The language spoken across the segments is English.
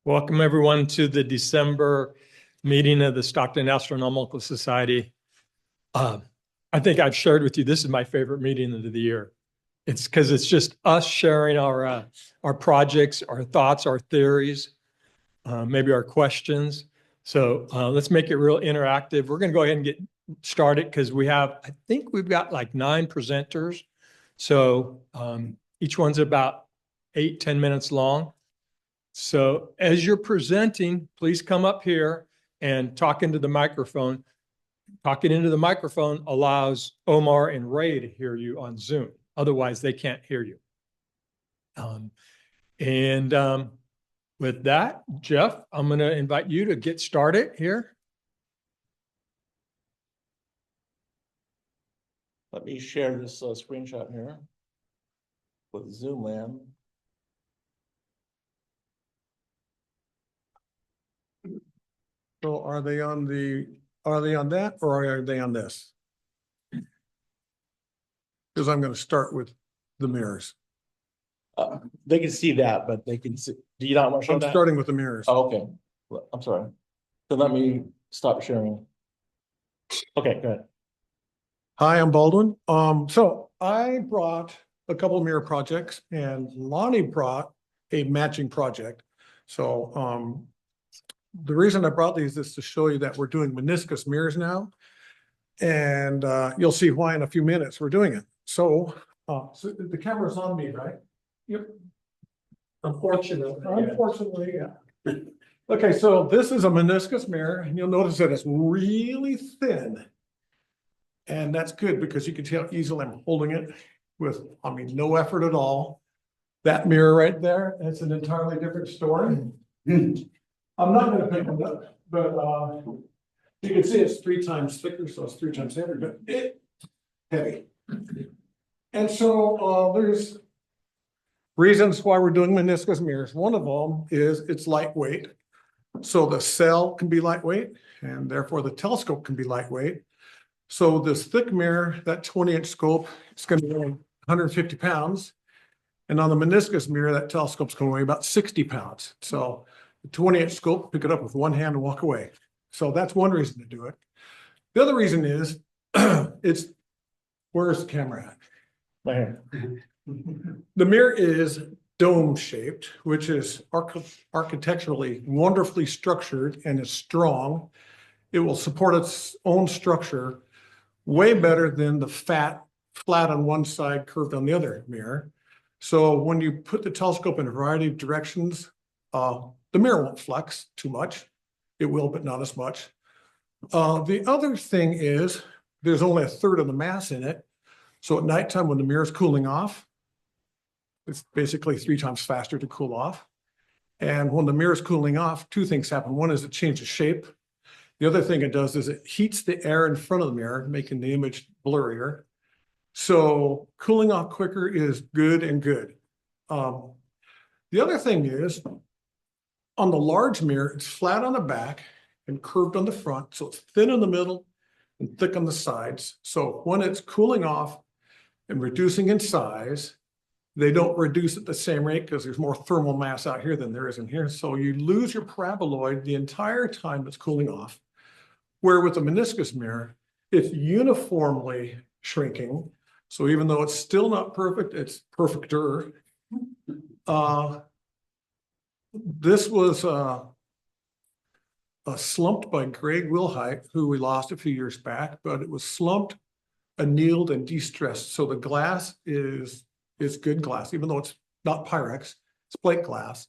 Welcome everyone to the December meeting of the Stockton Astronomical Society. I think I've shared with you, this is my favorite meeting of the year. It's because it's just us sharing our projects, our thoughts, our theories, maybe our questions. So let's make it real interactive. We're going to go ahead and get started because I think we've got like 9 presenters. So each one's about 8-10 minutes long. So as you're presenting, please come up here and talk into the microphone. Talking into the microphone allows Omar and Ray to hear you on Zoom. Otherwise, they can't hear you. With that, Jeff, I'm going to invite you to get started here. Let me share this screenshot here with Zoom land. So are they on that or are they on this? Because I'm going to start with the mirrors. They can see that, but they can see. Do you not want to show I'm that? starting with the mirrors. Oh, okay. I'm sorry. So let me stop sharing. Okay, go ahead. Hi, I'm Baldwin. So I brought a couple of mirror projects and Lonnie brought a matching project. So the reason I brought these is to show you that we're doing meniscus mirrors now. And you'll see why in a few minutes we're doing it. So the camera's on me, right? Yep. Unfortunately, yeah. Okay, so this is a meniscus mirror, and you'll notice that it's really thin. And that's good because you can tell easily I'm holding it with, no effort at all. That mirror right there, it's an entirely different story. I'm not going to pick it up, but you can see it's 3 times thicker, so it's 3 times heavier, but it's heavy. And so there's reasons why we're doing meniscus mirrors. One of them is it's lightweight. So the cell can be lightweight, and therefore the telescope can be lightweight. So this thick mirror, that 20-inch scope, it's going to be 150 pounds. And on the meniscus mirror, that telescope's going to weigh about 60 pounds. So the 20-inch scope, pick it up with one hand and walk away. So that's one reason to do it. The other reason is, where's the camera at? Right here. The mirror is dome shaped, which is architecturally wonderfully structured and is strong. It will support its own structure way better than the flat on one side, curved on the other mirror. So when you put the telescope in a variety of directions, the mirror won't flex too much. It will, but not as much. The other thing is there's only 1/3 of the mass in it. So at nighttime when the mirror is cooling off, it's basically 3 times faster to cool off. And when the mirror is cooling off, 2 things happen. One is it changes shape. The other thing it does is it heats the air in front of the mirror, making the image blurrier. So cooling off quicker is good and good. The other thing is, on the large mirror, it's flat on the back and curved on the front. So it's thin in the middle and thick on the sides. So when it's cooling off and reducing in size, they don't reduce at the same rate because there's more thermal mass out here than there is in here. So you lose your paraboloid the entire time it's cooling off. Where with a meniscus mirror, it's uniformly shrinking. So even though it's still not perfect, it's perfecter. This was slumped by Greg Wilhite, who we lost a few years back, but it was slumped, annealed, and de-stressed. So the glass is good glass, even though it's not Pyrex, it's plate glass.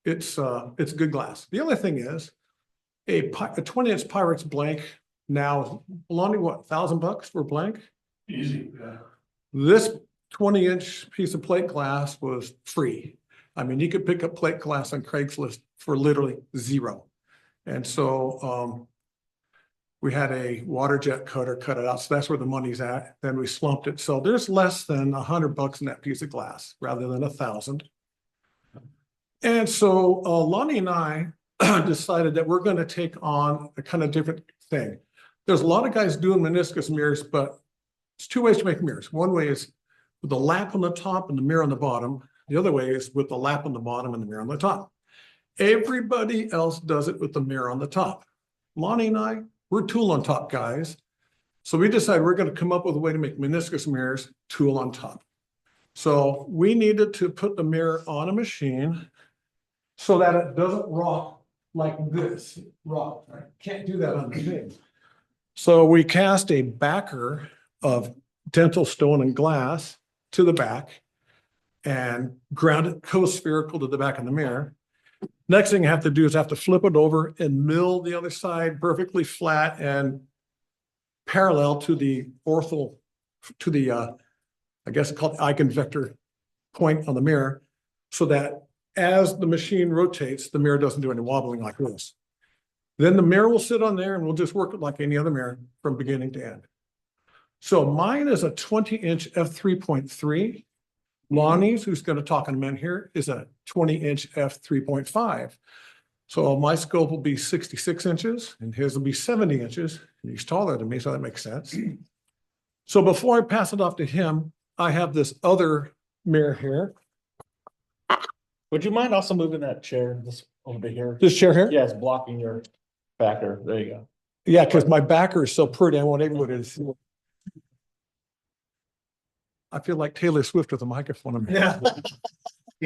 It's good glass. The other thing is a 20-inch Pyrex blank now, Lonnie, what, $1,000 for blank? Easy, yeah. This 20-inch piece of plate glass was free. You could pick up plate glass on Craigslist for literally $0. And so we had a water jet cutter cut it out. So that's where the money's at. Then we slumped it. So there's less than $100 in that piece of glass rather than 1,000. And so Lonnie and I decided that we're going to take on a kind of different thing. There's a lot of guys doing meniscus mirrors, but there's 2 ways to make mirrors. One way is with the lap on the top and the mirror on the bottom. The other way is with the lap on the bottom and the mirror on the top. Everybody else does it with the mirror on the top. Lonnie and I, we're tool on top guys. So we decided we're going to come up with a way to make meniscus mirrors tool on top. So we needed to put the mirror on a machine so that it doesn't rock like this. Rock, right? Can't do that on the machine. So we cast a backer of dental stone and glass to the back and ground it co-spherical to the back of the mirror. Next thing I have to do is I have to flip it over and mill the other side perfectly flat and parallel to the ortho, to the, I guess it's called eigenvector point on the mirror, so that as the machine rotates, the mirror doesn't do any wobbling like this. Then the mirror will sit on there and we'll just work it like any other mirror from beginning to end. So mine is a 20-inch f3.3. Lonnie's, who's going to talk in a minute here, is a 20-inch f3.5. So my scope will be 66 inches and his will be 70 inches. And he's taller than me, so that makes sense. So before I pass it off to him, I have this other mirror here. Would you mind also moving that chair this over here? This chair here? Yeah, it's blocking your backer. There you go. Yeah, because my backer is so pretty, I want everybody to see it. I feel like Taylor Swift with a microphone in my mouth.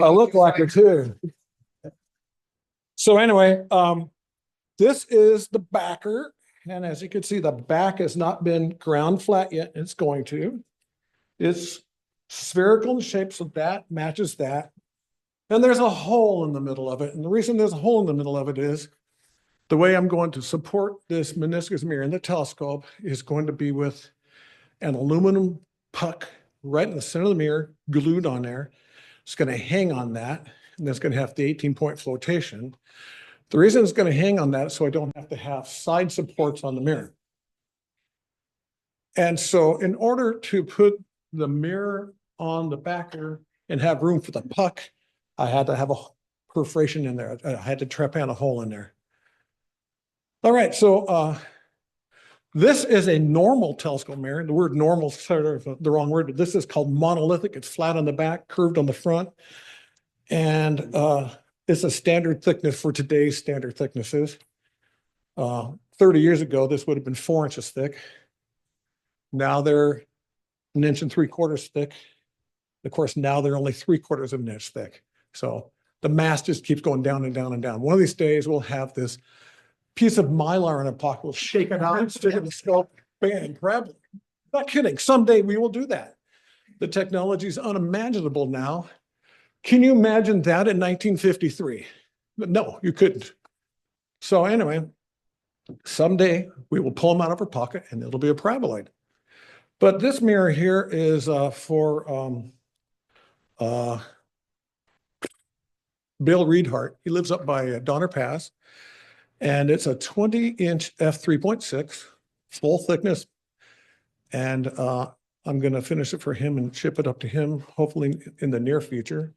I look like her too. So anyway, this is the backer. And as you can see, the back has not been ground flat yet. It's going to. It's spherical in shape, so that matches that. And there's a hole in the middle of it. And the reason there's a hole in the middle of it is the way I'm going to support this meniscus mirror in the telescope is going to be with an aluminum puck right in the center of the mirror, glued on there. It's going to hang on that, and that's going to have the 18-point flotation. The reason it's going to hang on that is so I don't have to have side supports on the mirror. And so in order to put the mirror on the backer and have room for the puck, I had to have a perforation in there. I had to trepan a hole in there. All right, so this is a normal telescope mirror. The word normal is sort of the wrong word, but this is called monolithic. It's flat on the back, curved on the front. And it's a standard thickness for today's standard thicknesses. 30 years ago, this would have been 4 inches thick. Now they're 1 3/4 inches thick. Of course, now they're only 3/4 of an inch thick. So the mass just keeps going down and down and down. One of these days, we'll have this piece of mylar in a pocket. We'll shake it out, stick it in the scope, bam, grab it. Not kidding. Someday we will do that. The technology is unimaginable now. Can you imagine that in 1953? No, you couldn't. So anyway, someday we will pull them out of our pocket and it'll be a paraboloid. But this mirror here is for Bill Reedhart. He lives up by Donner Pass. And it's a 20-inch f3.6, full thickness. And I'm going to finish it for him and ship it up to him, hopefully in the near future.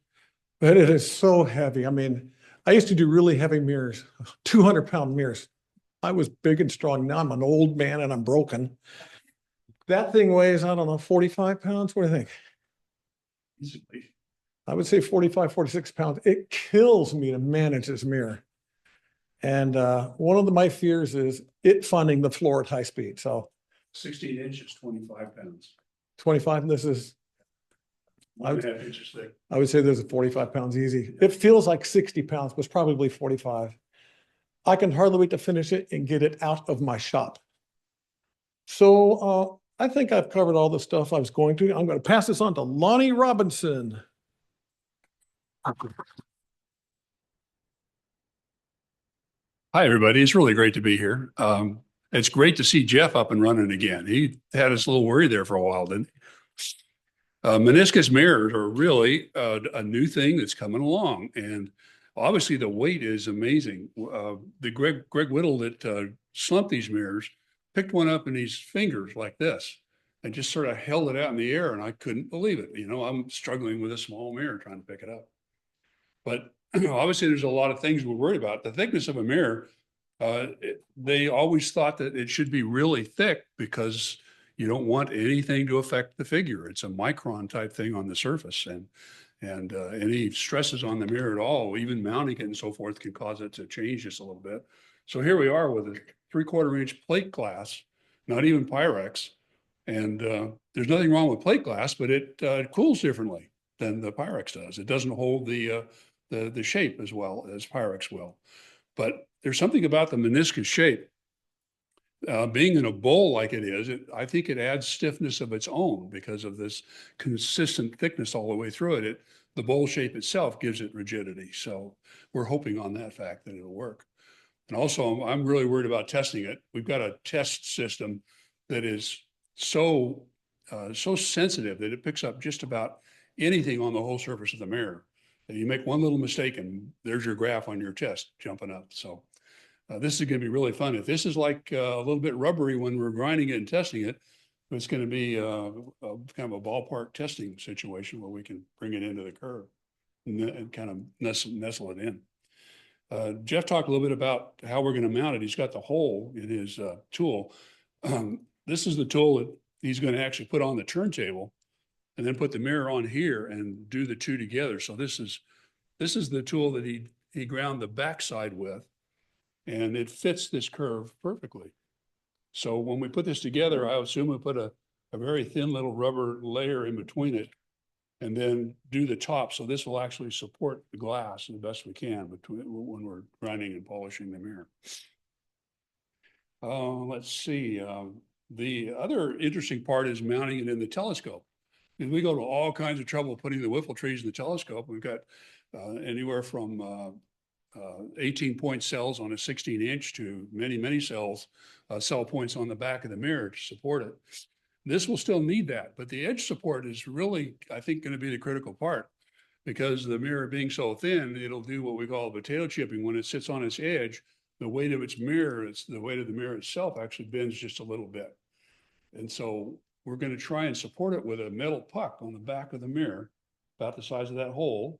But it is so heavy. I mean, I used to do really heavy mirrors, 200-pound mirrors. I was big and strong. Now I'm an old man and I'm broken. That thing weighs, I don't know, 45 pounds. What do you think? Easily. I would say 45, 46 pounds. It kills me to manage this mirror. And one of my fears is it funding the floor at high speed. So 16 inches, 25 pounds. 25, and this is, 1.5 inches thick. I would say this is 45 pounds easy. It feels like 60 pounds, but it's probably 45. I can hardly wait to finish it and get it out of my shop. So I think I've covered all the stuff I was going to. I'm going to pass this on to Lonnie Robinson. Hi, everybody. It's really great to be here. It's great to see Jeff up and running again. He had us a little worried there for a while, didn't he? Meniscus mirrors are really a new thing that's coming along. And obviously the weight is amazing. The Greg Whittle that slumped these mirrors picked one up in his fingers like this and just sort of held it out in the air. And I couldn't believe it. You know, I'm struggling with a small mirror trying to pick it up. But obviously there's a lot of things we're worried about. The thickness of a mirror, they always thought that it should be really thick because you don't want anything to affect the figure. It's a micron type thing on the surface. And any stresses on the mirror at all, even mounting it and so forth, can cause it to change just a little bit. So here we are with a 3/4 inch plate glass, not even Pyrex. And there's nothing wrong with plate glass, but it cools differently than the Pyrex does. It doesn't hold the shape as well as Pyrex will. But there's something about the meniscus shape. Being in a bowl like it is, I think it adds stiffness of its own because of this consistent thickness all the way through it. The bowl shape itself gives it rigidity. So we're hoping on that fact that it'll work. And also, I'm really worried about testing it. We've got a test system that is so sensitive that it picks up just about anything on the whole surface of the mirror. And you make one little mistake and there's your graph on your test jumping up. So this is going to be really fun. If this is like a little bit rubbery when we're grinding it and testing it, it's going to be kind of a ballpark testing situation where we can bring it into the curve and kind of nestle it in. Jeff talked a little bit about how we're going to mount it. He's got the hole in his tool. This is the tool that he's going to actually put on the turntable and then put the mirror on here and do the two together. So this is the tool that he ground the backside with, and it fits this curve perfectly. So when we put this together, I assume we put a very thin little rubber layer in between it and then do the top. So this will actually support the glass the best we can when we're grinding and polishing the mirror. Let's see. The other interesting part is mounting it in the telescope. And we go to all kinds of trouble putting the wiffle trees in the telescope. We've got anywhere from 18-point cells on a 16-inch to many cells, cell points on the back of the mirror to support it. This will still need that, but the edge support is really, I think, going to be the critical part, because the mirror being so thin, it'll do what we call potato chipping. When it sits on its edge, the weight of its mirror, the weight of the mirror itself actually bends just a little bit. And so we're going to try and support it with a metal puck on the back of the mirror, about the size of that hole.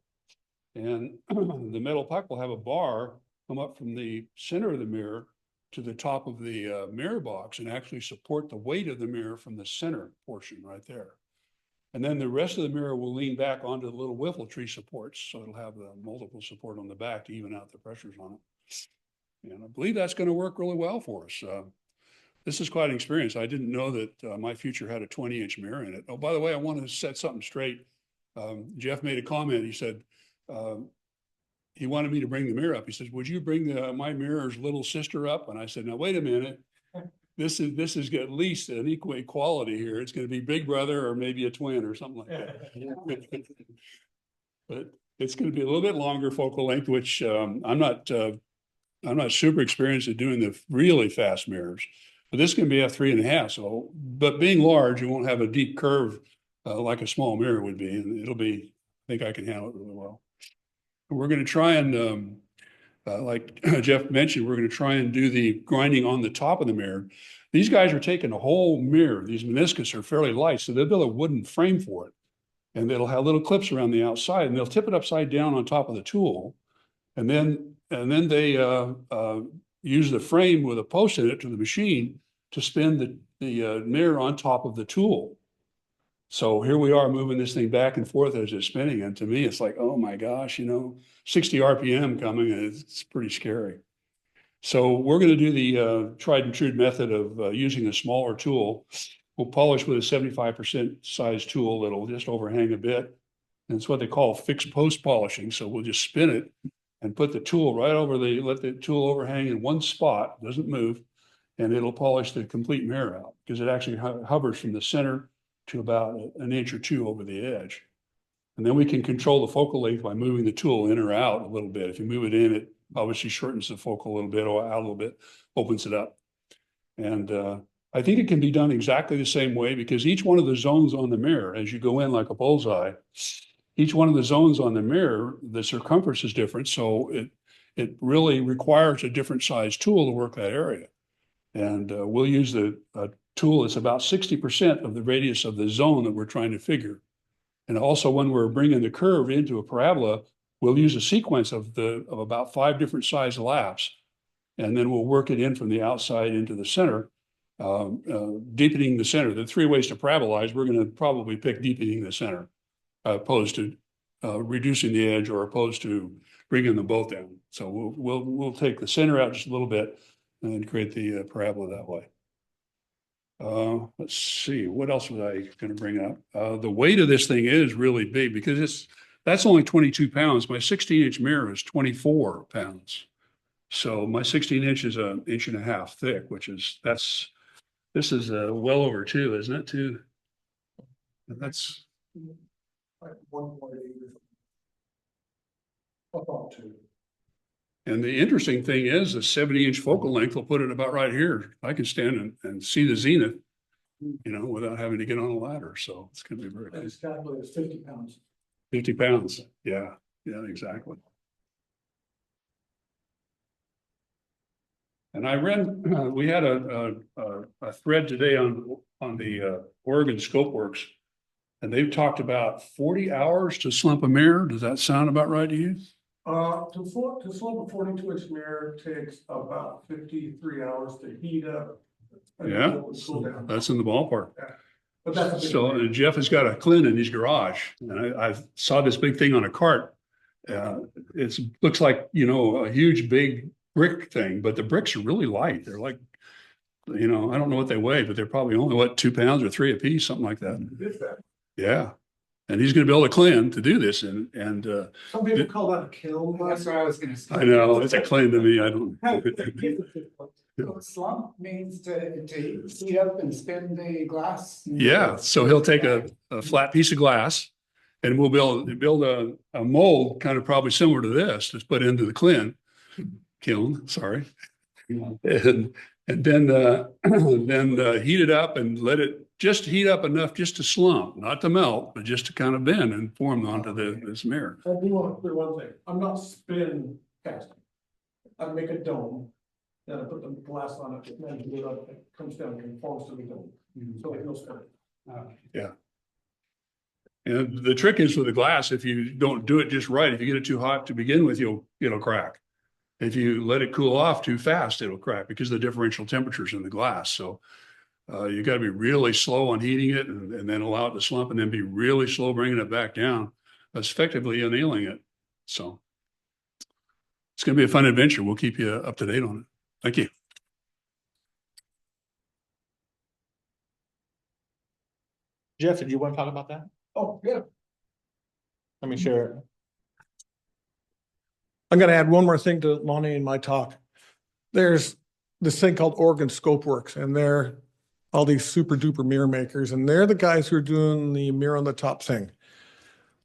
And the metal puck will have a bar come up from the center of the mirror to the top of the mirror box and actually support the weight of the mirror from the center portion right there. And then the rest of the mirror will lean back onto the little wiffle tree supports. So it'll have the multiple support on the back to even out the pressures on it. And I believe that's going to work really well for us. This is quite an experience. I didn't know that my future had a 20-inch mirror in it. Oh, by the way, I want to set something straight. Jeff made a comment. He said, he wanted me to bring the mirror up. He says, would you bring my mirror's little sister up? And I said, now, wait a minute. This is at least an equal equality here. It's going to be big brother or maybe a twin or something like that. But it's going to be a little bit longer focal length, which I'm not super experienced at doing the really fast mirrors, but this can be f3.5. So, but being large, you won't have a deep curve like a small mirror would be, and it'll be, I think I can handle it really well. We're going to try and, like Jeff mentioned, we're going to try and do the grinding on the top of the mirror. These guys are taking a whole mirror. These meniscus are fairly light, so they'll build a wooden frame for it. And it'll have little clips around the outside, and they'll tip it upside down on top of the tool. And then they use the frame with a post in it to the machine to spin the mirror on top of the tool. So here we are moving this thing back and forth as it's spinning. And to me, it's like, oh my gosh, 60 RPM coming, and it's pretty scary. So we're going to do the tried and true method of using a smaller tool. We'll polish with a 75% size tool that'll just overhang a bit. And it's what they call fixed post polishing. So we'll just spin it and put the tool right over let the tool overhang in one spot, doesn't move, and it'll polish the complete mirror out because it actually hovers from the center to about an inch or two over the edge. And then we can control the focal length by moving the tool in or out a little bit. If you move it in, it obviously shortens the focal a little bit, or out a little bit, opens it up. And I think it can be done exactly the same way, because each one of the zones on the mirror, as you go in like a bullseye, each one of the zones on the mirror, the circumference is different. So it really requires a different size tool to work that area. And we'll use a tool that's about 60% of the radius of the zone that we're trying to figure. And also, when we're bringing the curve into a parabola, we'll use a sequence of about 5 different size laps. And then we'll work it in from the outside into the center, deepening the center. The 3 ways to parabolize, we're going to probably pick deepening the center, opposed to reducing the edge or opposed to bringing them both down. So we'll take the center out just a little bit and then create the parabola that way. Let's see, what else was I gonna bring up? The weight of this thing is really big because that's only 22 pounds. My 16-inch mirror is 24 pounds. So my 16-inch is an inch and a half thick, this is well over 2, isn't it? 2. That's, Like 1.8. About 2. and the interesting thing is the 70-inch focal length will put it about right here. I can stand and see the zenith, without having to get on a ladder. So it's going to be very nice. It's calculated as 50 pounds. 50 pounds. Yeah, exactly. And I read, we had a thread today on the Oregon Scopeworks, and they've talked about 40 hours to slump a mirror. Does that sound about right to you? To slump a 42-inch mirror takes about 53 hours to heat up. And then Yeah, it will cool down. that's in the ballpark. But that's a big So Jeff has got a Clint in his garage, and I saw this big thing on a cart. It looks like, a huge big brick thing, but the bricks are really light. They're like, I don't know what they weigh, but they're probably only 2 pounds or 3 a piece, something like that. Yeah. And he's going to build a Clint to do this. And Some people call that a kiln. That's what I was gonna say. I know it's a Clint to me. I don't. So slump means to heat up and spin the glass. Yeah. So he'll take a flat piece of glass and we'll build a mold kind of probably similar to this to put into the kiln, sorry. And then heat it up and let it just heat up enough just to slump, not to melt, but just to kind of bend and form onto this mirror. I do want to clear one thing. I'm not spin casting. I make a dome, then I put the glass on it, and then heat it up, it comes down and forms to the dome. So it goes down. Yeah. And the trick is with the glass, if you don't do it just right, if you get it too hot to begin with, it'll crack. If you let it cool off too fast, it'll crack because of the differential temperatures in the glass. So you got to be really slow on heating it and then allow it to slump and then be really slow bringing it back down. That's effectively annealing it. So it's going to be a fun adventure. We'll keep you up to date on it. Thank you. Jeff, did you want to talk about that? Oh, yeah. Let me share it. I'm gonna add one more thing to Lonnie and my talk. There's this thing called Oregon Scopeworks, and they're all these super duper mirror makers, and they're the guys who are doing the mirror on the top thing.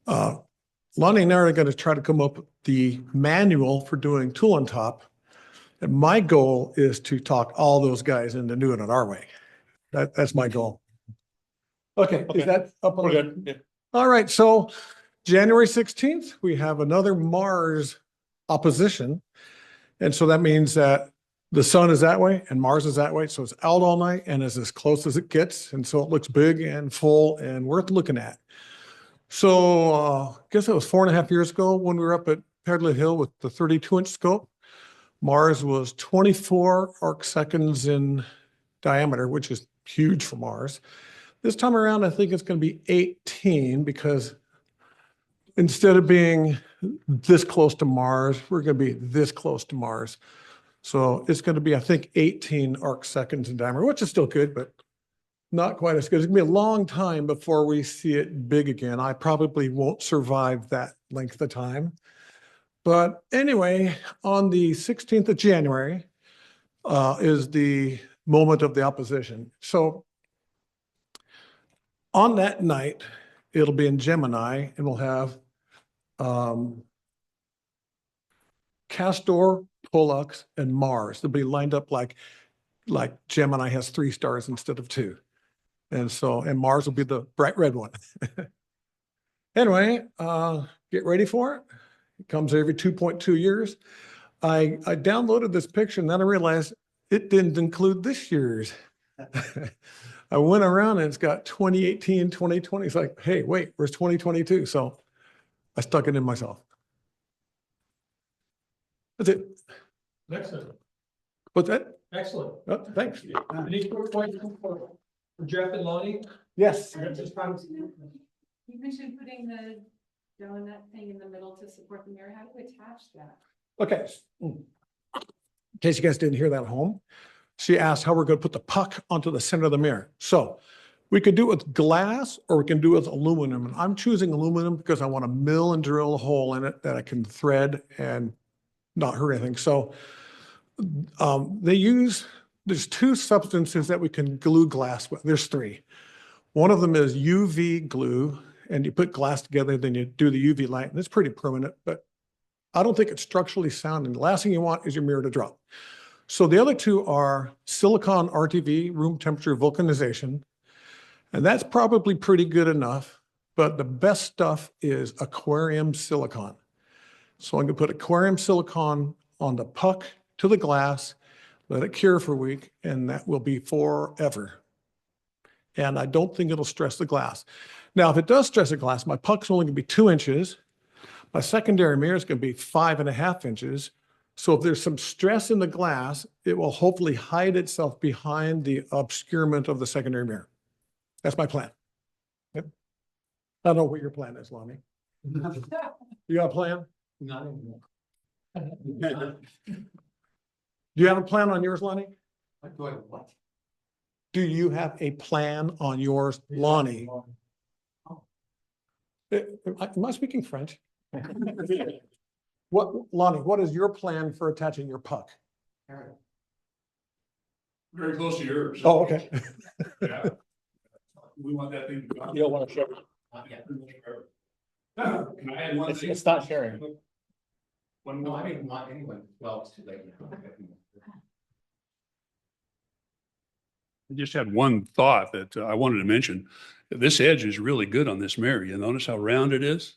Lonnie and I are gonna try to come up with the manual for doing tool on top. And my goal is to talk all those guys into doing it our way. That's my goal. Okay, Okay. is that up on? We're good. Yeah. All right, so January 16th, we have another Mars opposition. And so that means that the sun is that way and Mars is that way. So it's out all night and is as close as it gets. And so it looks big and full and worth looking at. So I guess it was 4.5 years ago when we were up at Pedler Hill with the 32-inch scope. Mars was 24 arc seconds in diameter, which is huge for Mars. This time around, I think it's going to be 18 because instead of being this close to Mars, we're going to be this close to Mars. So it's going to be, I think, 18 arc seconds in diameter, which is still good, but not quite as good. It's going to be a long time before we see it big again. I probably won't survive that length of time. But anyway, on the 16th of January is the moment of the opposition. So on that night, it'll be in Gemini, and we'll have Castor, Pollux, and Mars. They'll be lined up like Gemini has 3 stars instead of 2. And so, and Mars will be the bright red one. Anyway, get ready for it. It comes every 2.2 years. I downloaded this picture and then I realized it didn't include this year's. I went around and it's got 2018, 2020. It's like, hey, wait, where's 2022? So I stuck it in myself. That's it. Excellent. What's that? Excellent. Oh, thanks. Any quick questions for Jeff and Lonnie? Yes. At this time? You mentioned putting the donut thing in the middle to support the mirror? How do you attach that? Okay. In case you guys didn't hear that at home, she asked how we're going to put the puck onto the center of the mirror. So we could do it with glass or we can do it with aluminum. And I'm choosing aluminum because I want to mill and drill a hole in it that I can thread and not hurt anything. So there's two substances that we can glue glass with. There's three. One of them is UV glue, and you put glass together, then you do the UV light, and it's pretty permanent, but I don't think it's structurally sound. And the last thing you want is your mirror to drop. So the other two are silicon RTV, room temperature vulcanization, and that's probably pretty good enough, but the best stuff is aquarium silicon. So I'm gonna put aquarium silicon on the puck to the glass, let it cure for a week, and that will be forever. And I don't think it'll stress the glass. Now, if it does stress the glass, my puck's only gonna be 2 inches. My secondary mirror is gonna be 5.5 inches. So if there's some stress in the glass, it will hopefully hide itself behind the obscurement of the secondary mirror. That's my plan. Yep. I don't know what your plan is, Lonnie. You got a plan? Not anymore. Do you have a plan on yours, Lonnie? What? Do you have a plan on yours, Lonnie? Am I speaking French? What, Lonnie, what is your plan for attaching your puck? Very close to yours. Oh, okay. Yeah. We want that thing to go. You don't want to share. Can I add one thing? It's not sharing. One No, more. I didn't want anyone. Well, it's too late now. I just had one thought that I wanted to mention. This edge is really good on this mirror. You notice how round it is?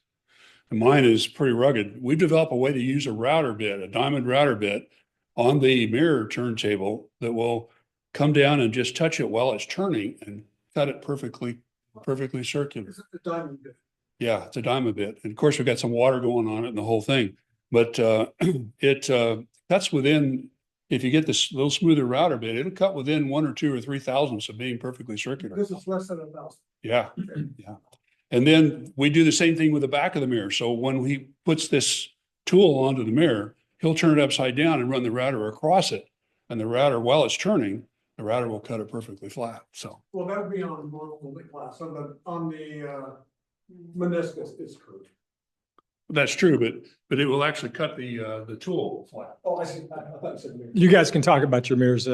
And mine is pretty rugged. We developed a way to use a router bit, a diamond router bit on the mirror turntable that will come down and just touch it while it's turning and cut it perfectly circular. It's a diamond bit. Yeah, it's a diamond bit. And of course, we've got some water going on it and the whole thing. But it cuts within, if you get this little smoother router bit, it'll cut within 1 or 2 or 3 thousandths of being perfectly circular. This is less than 1,000. Yeah, yeah. And then we do the same thing with the back of the mirror. So when he puts this tool onto the mirror, he'll turn it upside down and run the router across it. And the router, while it's turning, the router will cut it perfectly flat. So Well, that would be on normal glass. On the meniscus, it's curved. that's true, but it will actually cut the tool flat. Oh, I see. I thought you said mirror. You guys can talk about your mirrors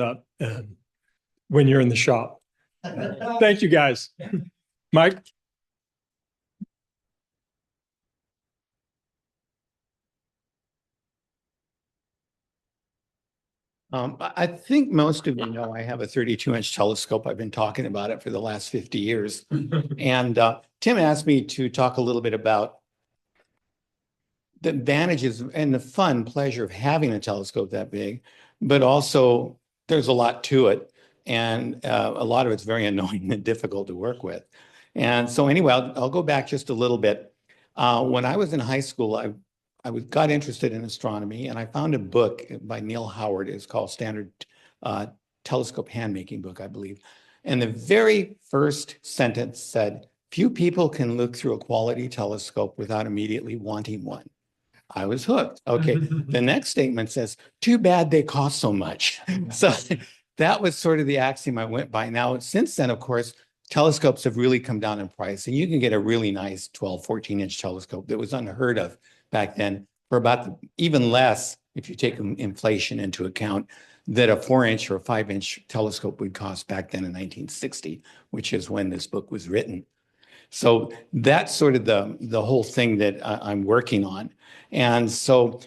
when you're in the shop. Thank you, guys. Mike? I think most of you know I have a 32-inch telescope. I've been talking about it for the last 50 years. And Tim asked me to talk a little bit about the advantages and the fun pleasure of having a telescope that big, but also there's a lot to it. And a lot of it's very annoying and difficult to work with. And so anyway, I'll go back just a little bit. When I was in high school, I got interested in astronomy, and I found a book by Neil Howard. It's called Standard Telescope Handmaking Book, I believe. And the very first sentence said, "Few people can look through a quality telescope without immediately wanting one." I was hooked. Okay. The next statement says, "Too bad they cost so much." So that was sort of the axiom I went by. Now, since then, of course, telescopes have really come down in price, and you can get a really nice 12, 14-inch telescope that was unheard of back then for about even less, if you take inflation into account, that a 4-inch or a 5-inch telescope would cost back then in 1960, which is when this book was written. So that's sort of the whole thing that I'm working on. And so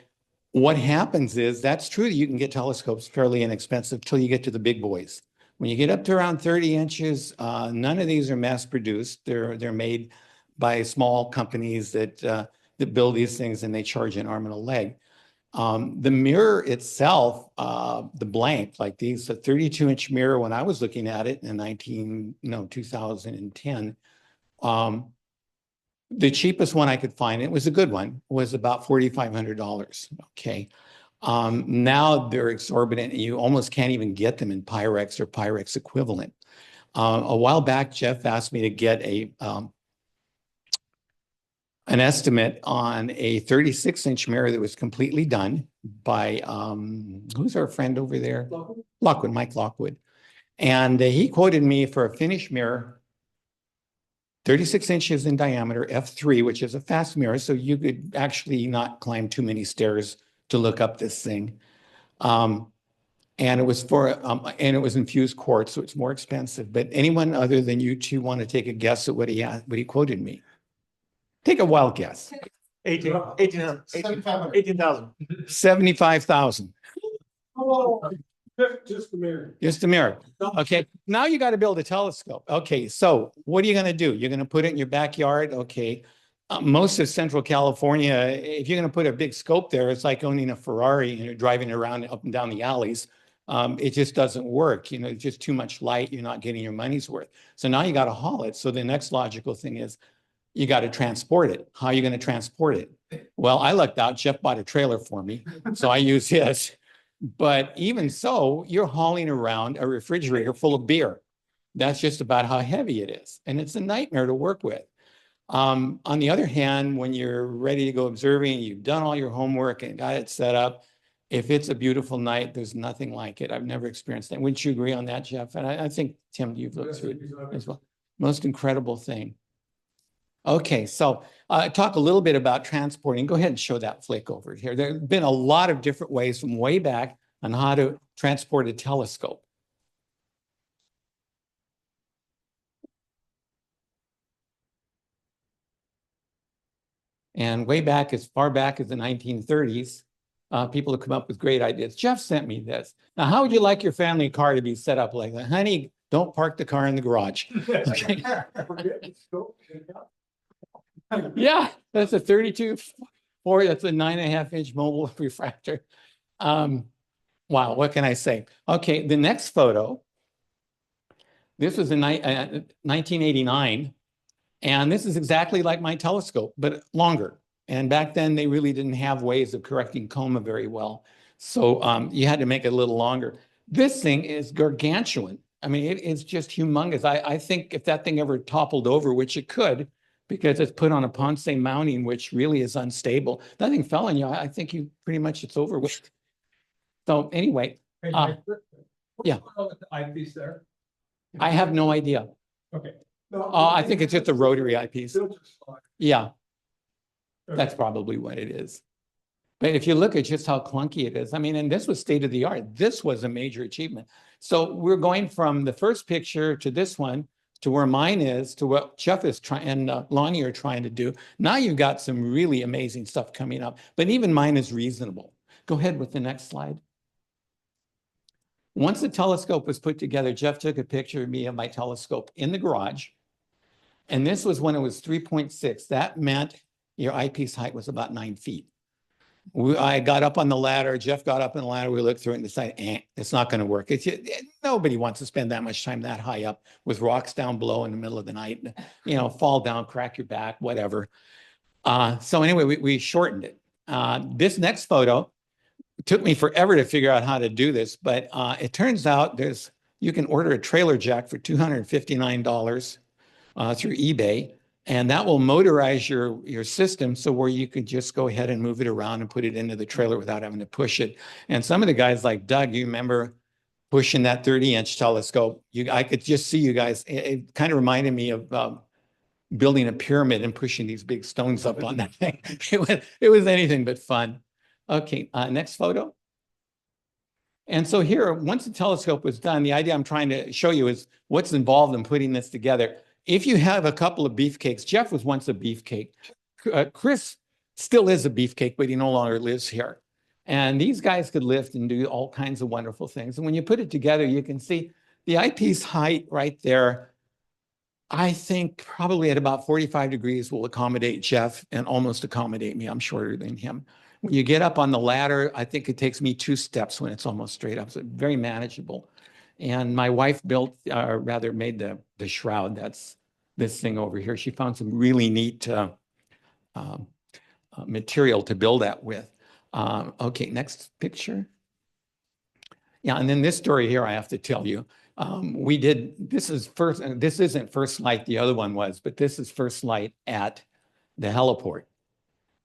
what happens is, that's true that you can get telescopes fairly inexpensive till you get to the big boys. When you get up to around 30 inches, none of these are mass produced. They're made by small companies that build these things, and they charge an arm and a leg. The mirror itself, the blank, like these, the 32-inch mirror, when I was looking at it in 2010, the cheapest one I could find, it was a good one, was about $4,500. Okay. Now they're exorbitant. You almost can't even get them in Pyrex or Pyrex equivalent. A while back, Jeff asked me to get an estimate on a 36-inch mirror that was completely done by, who's our friend over there? Lockwood, Mike Lockwood. And he quoted me for a finished mirror, 36 inches in diameter, f3, which is a fast mirror. So you could actually not climb too many stairs to look up this thing. And it was and it was infused quartz, so it's more expensive. But anyone other than you two want to take a guess at what he quoted me? Take a wild guess. 18,000. 75,000. Oh, just a mirror. Just a mirror. Okay. Now you got to build a telescope. Okay. So what are you going to do? You're going to put it in your backyard. Okay. Most of Central California, if you're going to put a big scope there, it's like owning a Ferrari and you're driving around up and down the alleys. It just doesn't work. You know, it's just too much light. You're not getting your money's worth. So now you got to haul it. So the next logical thing is you got to transport it. How are you going to transport it? Well, I lucked out. Jeff bought a trailer for me, so I use his. But even so, you're hauling around a refrigerator full of beer. That's just about how heavy it is. And it's a nightmare to work with. On the other hand, when you're ready to go observing, you've done all your homework and got it set up. If it's a beautiful night, there's nothing like it. I've never experienced that. Wouldn't you agree on that, Jeff? And I think, Tim, you've looked through it as well. Most incredible thing. Okay, so talk a little bit about transporting. Go ahead and show that flick over here. There have been a lot of different ways from way back on how to transport a telescope. And way back, as far back as the 1930s, people have come up with great ideas. Jeff sent me this. Now, how would you like your family car to be set up like that? Honey, don't park the car in the garage. Okay. Yeah, that's a 32 4, that's a 9.5-inch mobile refractor. Wow, what can I say? Okay, the next photo. This was in 1989. And this is exactly like my telescope, but longer. And back then they really didn't have ways of correcting coma very well. So you had to make it a little longer. This thing is gargantuan. I mean, it is just humongous. I think if that thing ever toppled over, which it could, because it's put on a Ponce mounting, which really is unstable. That thing fell on you. I think you pretty much it's over with. So anyway, yeah. What's the eyepiece there? I have no idea. Okay. I think it's just a rotary eyepiece. Yeah, that's probably what it is. But if you look at just how clunky it is, I mean, and this was state of the art. This was a major achievement. So we're going from the first picture to this one, to where mine is, to what Jeff is trying and Lonnie are trying to do. Now you've got some really amazing stuff coming up, but even mine is reasonable. Go ahead with the next slide. Once the telescope was put together, Jeff took a picture of me of my telescope in the garage. And this was when it was 3.6. That meant your eyepiece height was about 9 feet. I got up on the ladder. Jeff got up on the ladder. We looked through it and decided, it's not going to work. Nobody wants to spend that much time that high up with rocks down below in the middle of the night. You know, fall down, crack your back, whatever. So anyway, we shortened it. This next photo took me forever to figure out how to do this, but it turns out you can order a trailer jack for $259 through eBay. And that will motorize your system so where you could just go ahead and move it around and put it into the trailer without having to push it. And some of the guys like Doug, you remember pushing that 30-inch telescope. I could just see you guys. It kind of reminded me of building a pyramid and pushing these big stones up on that thing. It was anything but fun. Okay, next photo. And so here, once the telescope was done, the idea I'm trying to show you is what's involved in putting this together. If you have a couple of beefcakes, Jeff was once a beefcake. Chris still is a beefcake, but he no longer lives here. And these guys could lift and do all kinds of wonderful things. And when you put it together, you can see the eyepiece height right there. I think probably at about 45 degrees will accommodate Jeff and almost accommodate me. I'm shorter than him. When you get up on the ladder, I think it takes me 2 steps when it's almost straight up. So very manageable. And my wife made the shroud. That's this thing over here. She found some really neat material to build that with. Okay, next picture. Yeah, and then this story here I have to tell you. This isn't first light, the other one was, but this is first light at the heliport.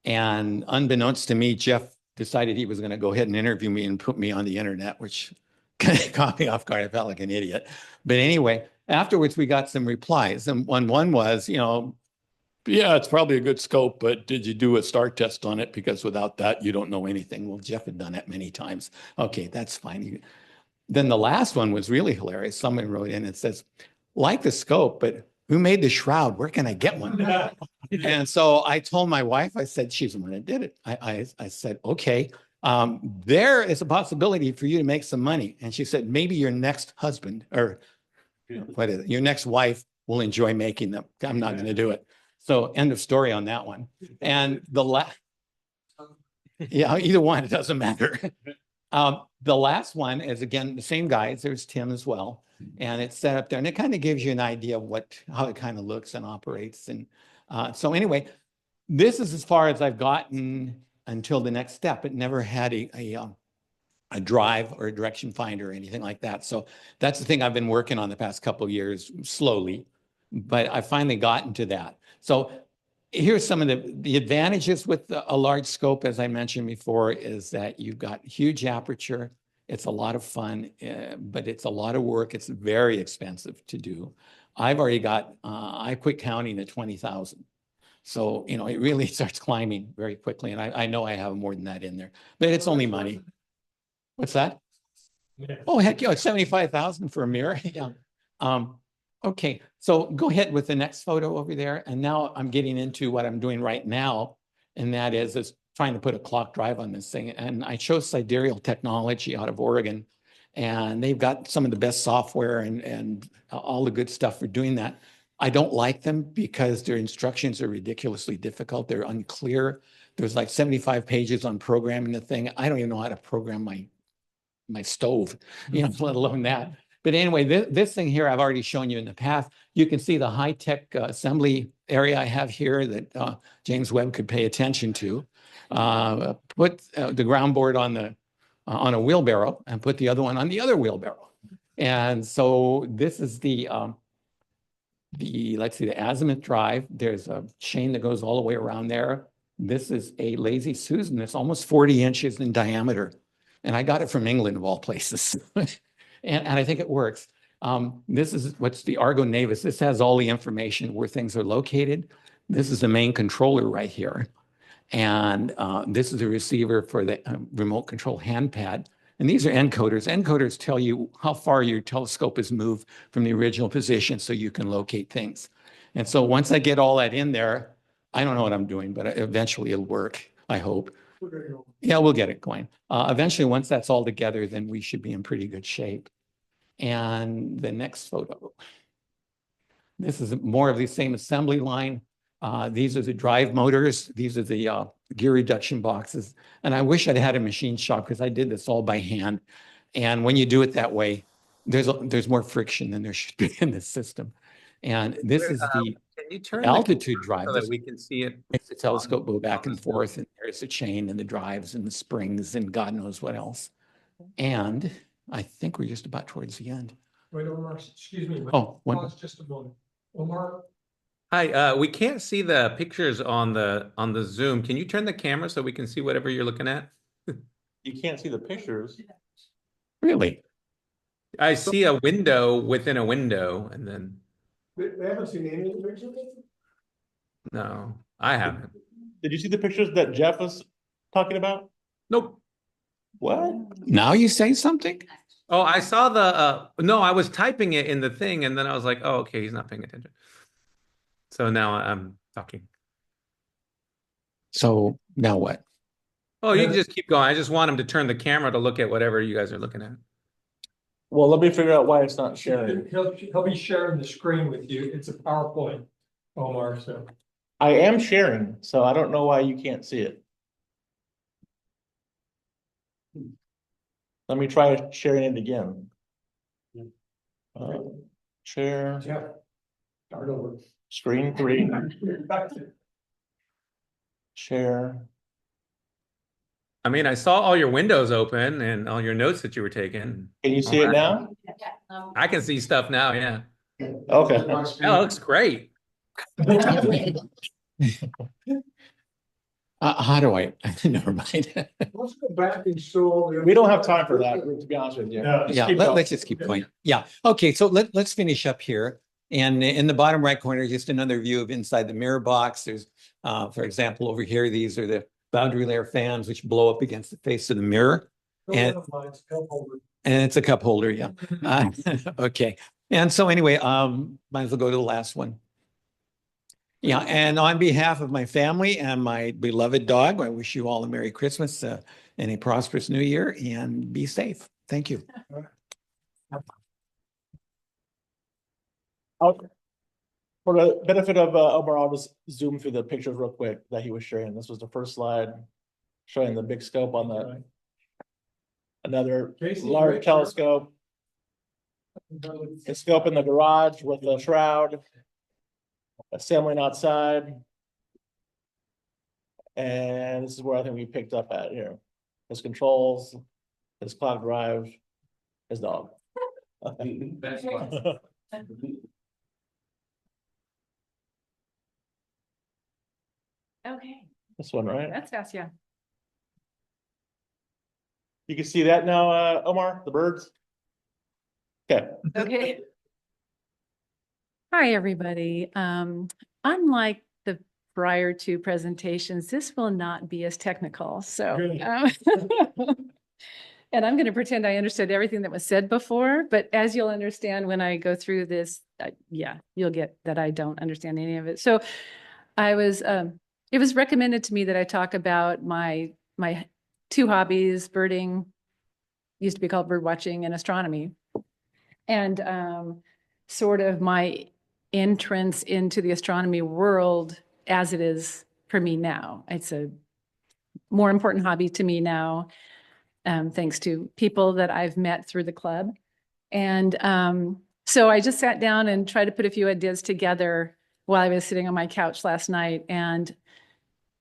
And unbeknownst to me, Jeff decided he was going to go ahead and interview me and put me on the internet, which kind of caught me off guard. I felt like an idiot. But anyway, afterwards, we got some replies. And one was, yeah, it's probably a good scope, but did you do a star test on it? Because without that, you don't know anything. Well, Jeff had done that many times. Okay, that's fine. Then the last one was really hilarious. Someone wrote in and says, like the scope, but who made the shroud? Where can I get one? And so I told my wife, I said, she's the one that did it. I said, okay, there is a possibility for you to make some money. And she said, maybe your next husband or what is it? Your next wife will enjoy making them. I'm not going to do it. So end of story on that one. And yeah, either one, it doesn't matter. The last one is, again, the same guys. There's Tim as well. And it's set up there. And it kind of gives you an idea of how it kind of looks and operates. And so anyway, this is as far as I've gotten until the next step. It never had a drive or a direction finder or anything like that. So that's the thing I've been working on the past couple of years slowly, but I finally gotten to that. So here's some of the advantages with a large scope, as I mentioned before, is that you've got huge aperture. It's a lot of fun, but it's a lot of work. It's very expensive to do. I've already got, I quit counting at 20,000. So, it really starts climbing very quickly. And I know I have more than that in there, but it's only money. What's that? Yeah. Oh, heck yeah, 75,000 for a mirror. Yeah. Okay, so go ahead with the next photo over there. And now I'm getting into what I'm doing right now. And that is trying to put a clock drive on this thing. And I chose Sidereal Technology out of Oregon. And they've got some of the best software and all the good stuff for doing that. I don't like them because their instructions are ridiculously difficult. They're unclear. There's like 75 pages on programming the thing. I don't even know how to program my stove, let alone that. But anyway, this thing here, I've already shown you in the past. You can see the high-tech assembly area I have here that James Webb could pay attention to. Put the ground board on a wheelbarrow and put the other one on the other wheelbarrow. And so this is let's see, the azimuth drive. There's a chain that goes all the way around there. This is a Lazy Susan that's almost 40 inches in diameter. And I got it from England, of all places. and I think it works. This is what's the Argo Navis. This has all the information where things are located. This is the main controller right here. And this is a receiver for the remote control handpad. And these are encoders. Encoders tell you how far your telescope is moved from the original position so you can locate things. And so once I get all that in there, I don't know what I'm doing, but eventually it'll work, I hope. Yeah, we'll get it going. Eventually, once that's all together, then we should be in pretty good shape. And the next photo. This is more of the same assembly line. These are the drive motors. These are the gear reduction boxes. And I wish I'd had a machine shop because I did this all by hand. And when you do it that way, there's more friction than there should be in this system. And this is the Can you turn altitude drive. so that we can see it? Makes the telescope go back and forth, and there's a chain and the drives and the springs and God knows what else. And I think we're just about towards the end. Wait, Omar, excuse me. Oh, Pause just a moment. Omar? Hi, we can't see the pictures on the Zoom. Can you turn the camera so we can see whatever you're looking at? You can't see the pictures. Really? I see a window within a window, and then They haven't seen any of the pictures? no, I haven't. Did you see the pictures that Jeff was talking about? Nope. What? Now you say something? Oh, I saw the no, I was typing it in the thing, and then I was like, oh, okay, he's not paying attention. So now I'm talking. So now what? Oh, you can just keep going. I just want him to turn the camera to look at whatever you guys are looking at. Well, let me figure out why it's not sharing. He'll be sharing the screen with you. It's a PowerPoint, Omar, so. I am sharing, so I don't know why you can't see it. Let me try sharing it again. Share, Yeah. Start over. screen 3, Back to- share. I mean, I saw all your windows open and all your notes that you were taking. Can you see it now? I can see stuff now, yeah. Okay. That looks great. How do I, never mind. Let's go back and show. We don't have time for that, to be honest with you. Just Yeah, keep going. let's just keep going. Yeah, okay, so let's finish up here. And in the bottom right corner, just another view of inside the mirror box. There's, for example, over here, these are the boundary layer fans, which blow up against the face of the mirror. And it's a cup holder, yeah. Okay, and so anyway, might as well go to the last one. Yeah, and on behalf of my family and my beloved dog, I wish you all a Merry Christmas and a prosperous New Year, and be safe. Thank you. For the benefit of Omar, I'll just zoom through the pictures real quick that he was sharing. This was the first slide showing the big scope on the another large telescope. A scope in the garage with a shroud, assembling outside. And this is where I think we picked up at here. His controls, his clock drive, his dog. Okay, This one, right? that's fast, yeah. You can see that now, Omar, the birds? Okay. Okay. Hi, everybody. Unlike the prior two presentations, this will not be as technical, so. And I'm going to pretend I understood everything that was said before, but as you'll understand when I go through this, yeah, you'll get that I don't understand any of it. So it was recommended to me that I talk about my two hobbies, birding, used to be called bird watching, and astronomy. And sort of my entrance into the astronomy world as it is for me now. It's a more important hobby to me now, thanks to people that I've met through the club. And so I just sat down and tried to put a few ideas together while I was sitting on my couch last night. And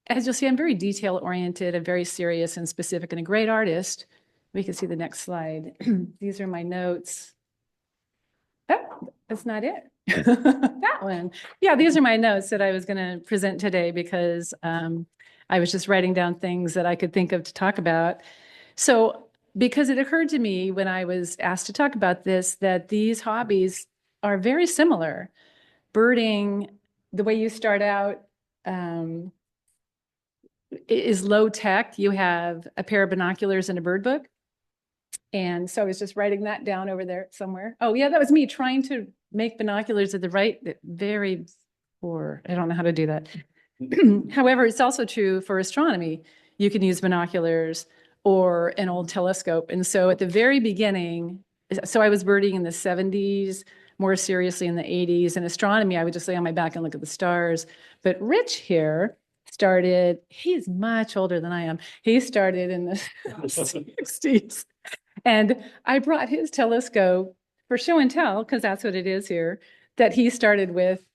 as you'll see, I'm very detail oriented and very serious and specific and a great artist. We can see the next slide. These are my notes. Oh, that's not it. That one. Yeah, these are my notes that I was going to present today because I was just writing down things that I could think of to talk about. So because it occurred to me when I was asked to talk about this, that these hobbies are very similar. Birding, the way you start out, is low tech. You have a pair of binoculars and a bird book. And so I was just writing that down over there somewhere. Oh yeah, that was me trying to make binoculars at the right, very poor. I don't know how to do that. However, it's also true for astronomy. You can use binoculars or an old telescope. And so at the very beginning, so I was birding in the 70s, more seriously in the 80s. In astronomy, I would just lay on my back and look at the stars. But Rich here started, he's much older than I am. He started in the 60s. And I brought his telescope for show and tell, because that's what it is here, that he started with.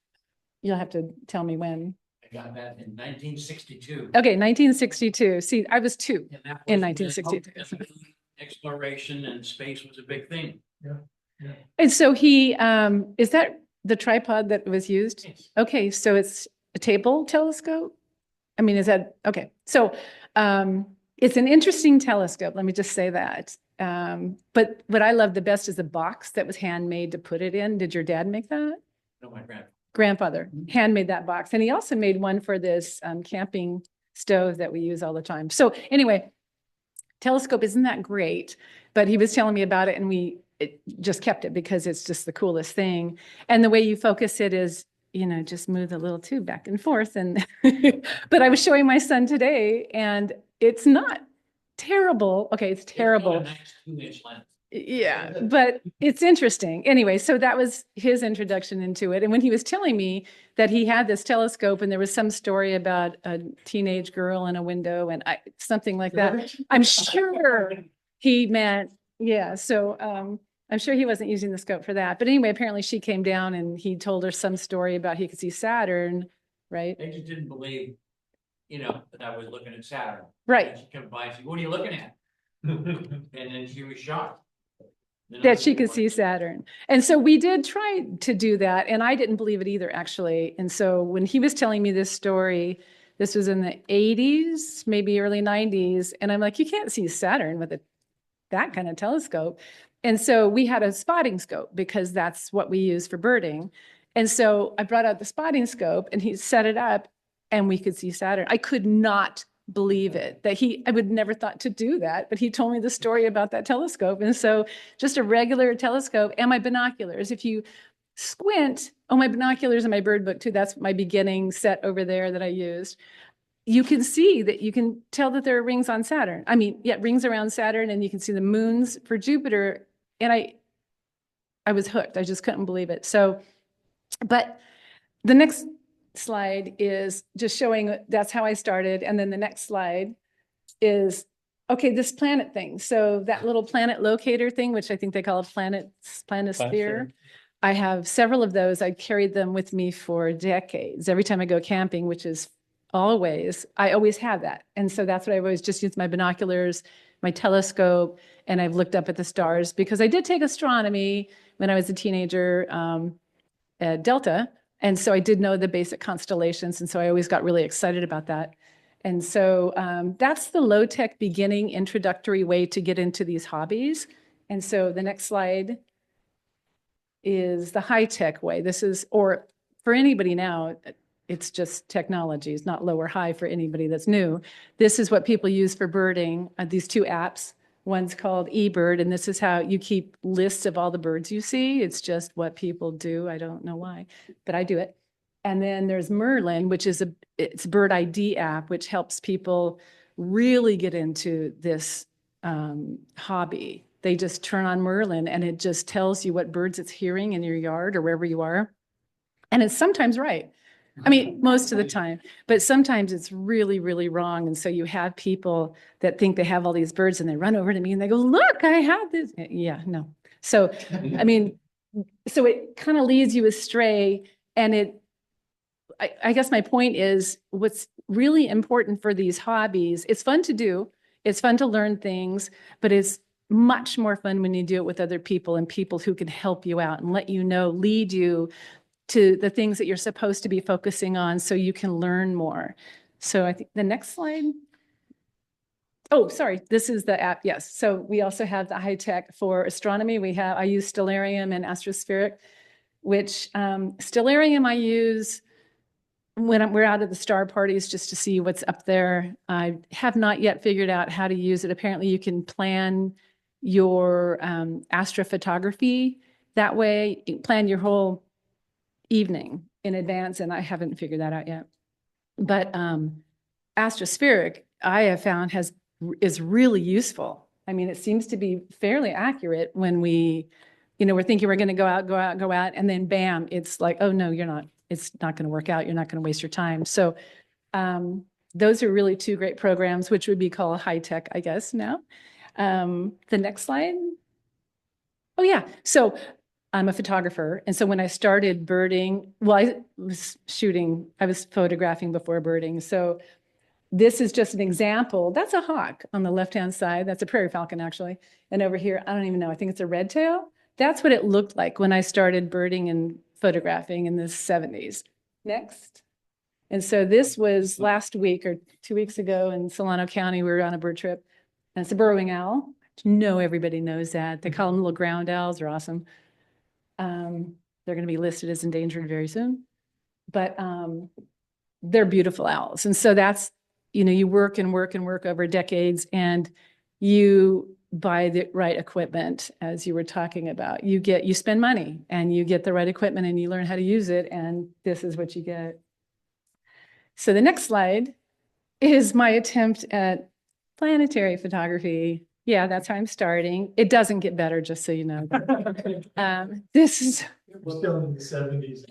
You'll have to tell me when. I got that in 1962. Okay, 1962. See, I was 2 in 1962. Exploration and space was a big thing. Yeah. And so he, is that the tripod that was used? Yes. Okay, so it's a table telescope? I mean, is that, okay. So it's an interesting telescope, let me just say that. But what I love the best is the box that was handmade to put it in. Did your dad make that? No, my Grandfather handmade that box. And he also made one for this camping stove that we use all the time. So anyway, telescope isn't that great, but he was telling me about it and it just kept it because it's just the coolest thing. And the way you focus it is, you know, just move the little tube back and forth. And but I was showing my son today and it's not terrible. Okay, it's terrible. It's got a nice 2-inch lens. Yeah, but it's interesting. Anyway, so that was his introduction into it. And when he was telling me that he had this telescope and there was some story about a teenage girl in a window and something like that, I'm sure he meant, yeah. So I'm sure he wasn't using the scope for that. But anyway, apparently she came down and he told her some story about he could see Saturn, right? They just didn't believe, you know, that I was looking at Saturn. Right. And she came by and said, "What are you looking at?" And then she was shocked. that she could see Saturn. And so we did try to do that, and I didn't believe it either, actually. And so when he was telling me this story, this was in the 80s, maybe early 90s, and I'm like, you can't see Saturn with that kind of telescope. And so we had a spotting scope because that's what we use for birding. And so I brought out the spotting scope and he set it up and we could see Saturn. I could not believe it I would never thought to do that, but he told me the story about that telescope. And so just a regular telescope and my binoculars, if you squint, my binoculars and my bird book too, that's my beginning set over there that I used. You can see that you can tell that there are rings on Saturn. I mean, yeah, rings around Saturn, and you can see the moons for Jupiter. And I was hooked. I just couldn't believe it. So, but the next slide is just showing that's how I started. And then the next slide is, okay, this planet thing. So that little planet locator thing, which I think they call a planisphere. I have several of those. I carried them with me for decades. Every time I go camping, which is always, I always have that. And so that's what I've always just used my binoculars, my telescope, and I've looked up at the stars because I did take astronomy when I was a teenager at Delta. And so I did know the basic constellations. And so I always got really excited about that. And so that's the low-tech beginning introductory way to get into these hobbies. And so the next slide is the high-tech way. This is, or for anybody now, it's just technology. It's not low or high for anybody that's new. This is what people use for birding, these two apps. One's called eBird, and this is how you keep lists of all the birds you see. It's just what people do. I don't know why, but I do it. And then there's Merlin, which is it's a bird ID app, which helps people really get into this hobby. They just turn on Merlin and it just tells you what birds it's hearing in your yard or wherever you are. And it's sometimes right. I mean, most of the time, but sometimes it's really, really wrong. And so you have people that think they have all these birds and they run over to me and they go, look, I have this. Yeah, no. So, I mean, so it kind of leads you astray. And I guess my point is what's really important for these hobbies, it's fun to do. It's fun to learn things, but it's much more fun when you do it with other people and people who can help you out and let you know, lead you to the things that you're supposed to be focusing on so you can learn more. So I think the next slide. Oh, sorry, this is the app, yes. So we also have the high tech for astronomy. I use Stellarium and Astrospheric, which Stellarium I use when we're out at the star parties just to see what's up there. I have not yet figured out how to use it. Apparently you can plan your astrophotography that way, you plan your whole evening in advance, and I haven't figured that out yet. But Astrospheric, I have found is really useful. I mean, it seems to be fairly accurate when we're thinking we're going to go out, and then bam, it's like, oh no, you're not. It's not going to work out. You're not going to waste your time. So those are really two great programs, which would be called high tech, I guess now. The next slide. Oh yeah. So I'm a photographer. And so when I started birding, I was photographing before birding. So this is just an example. That's a hawk on the left-hand side. That's a prairie falcon, actually. And over here, I don't even know. I think it's a red tail. That's what it looked like when I started birding and photographing in the 70s. Next. And so this was last week or 2 weeks ago in Solano County. We were on a bird trip. And it's a burrowing owl. Everybody knows that. They call them little ground owls. They're awesome. They're going to be listed as endangered very soon, but they're beautiful owls. And so that's, you work and work and work over decades, and you buy the right equipment, as you were talking about. You spend money and you get the right equipment and you learn how to use it, and this is what you get. So the next slide is my attempt at planetary photography. Yeah, that's how I'm starting. It doesn't get better, just so you know. This is. We're still in the 70s.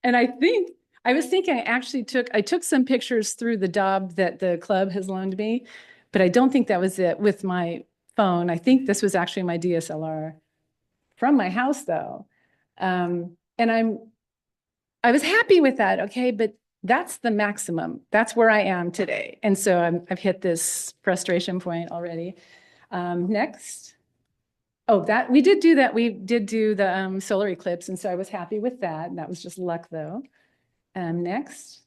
And I was thinking I took some pictures through the Dob that the club has loaned me, but I don't think that was it with my phone. I think this was actually my DSLR from my house though. And I was happy with that. Okay. But that's the maximum. That's where I am today. And so I've hit this frustration point already. Next. Oh, that, we did do that. We did do the solar eclipse, and so I was happy with that. And that was just luck though. Next.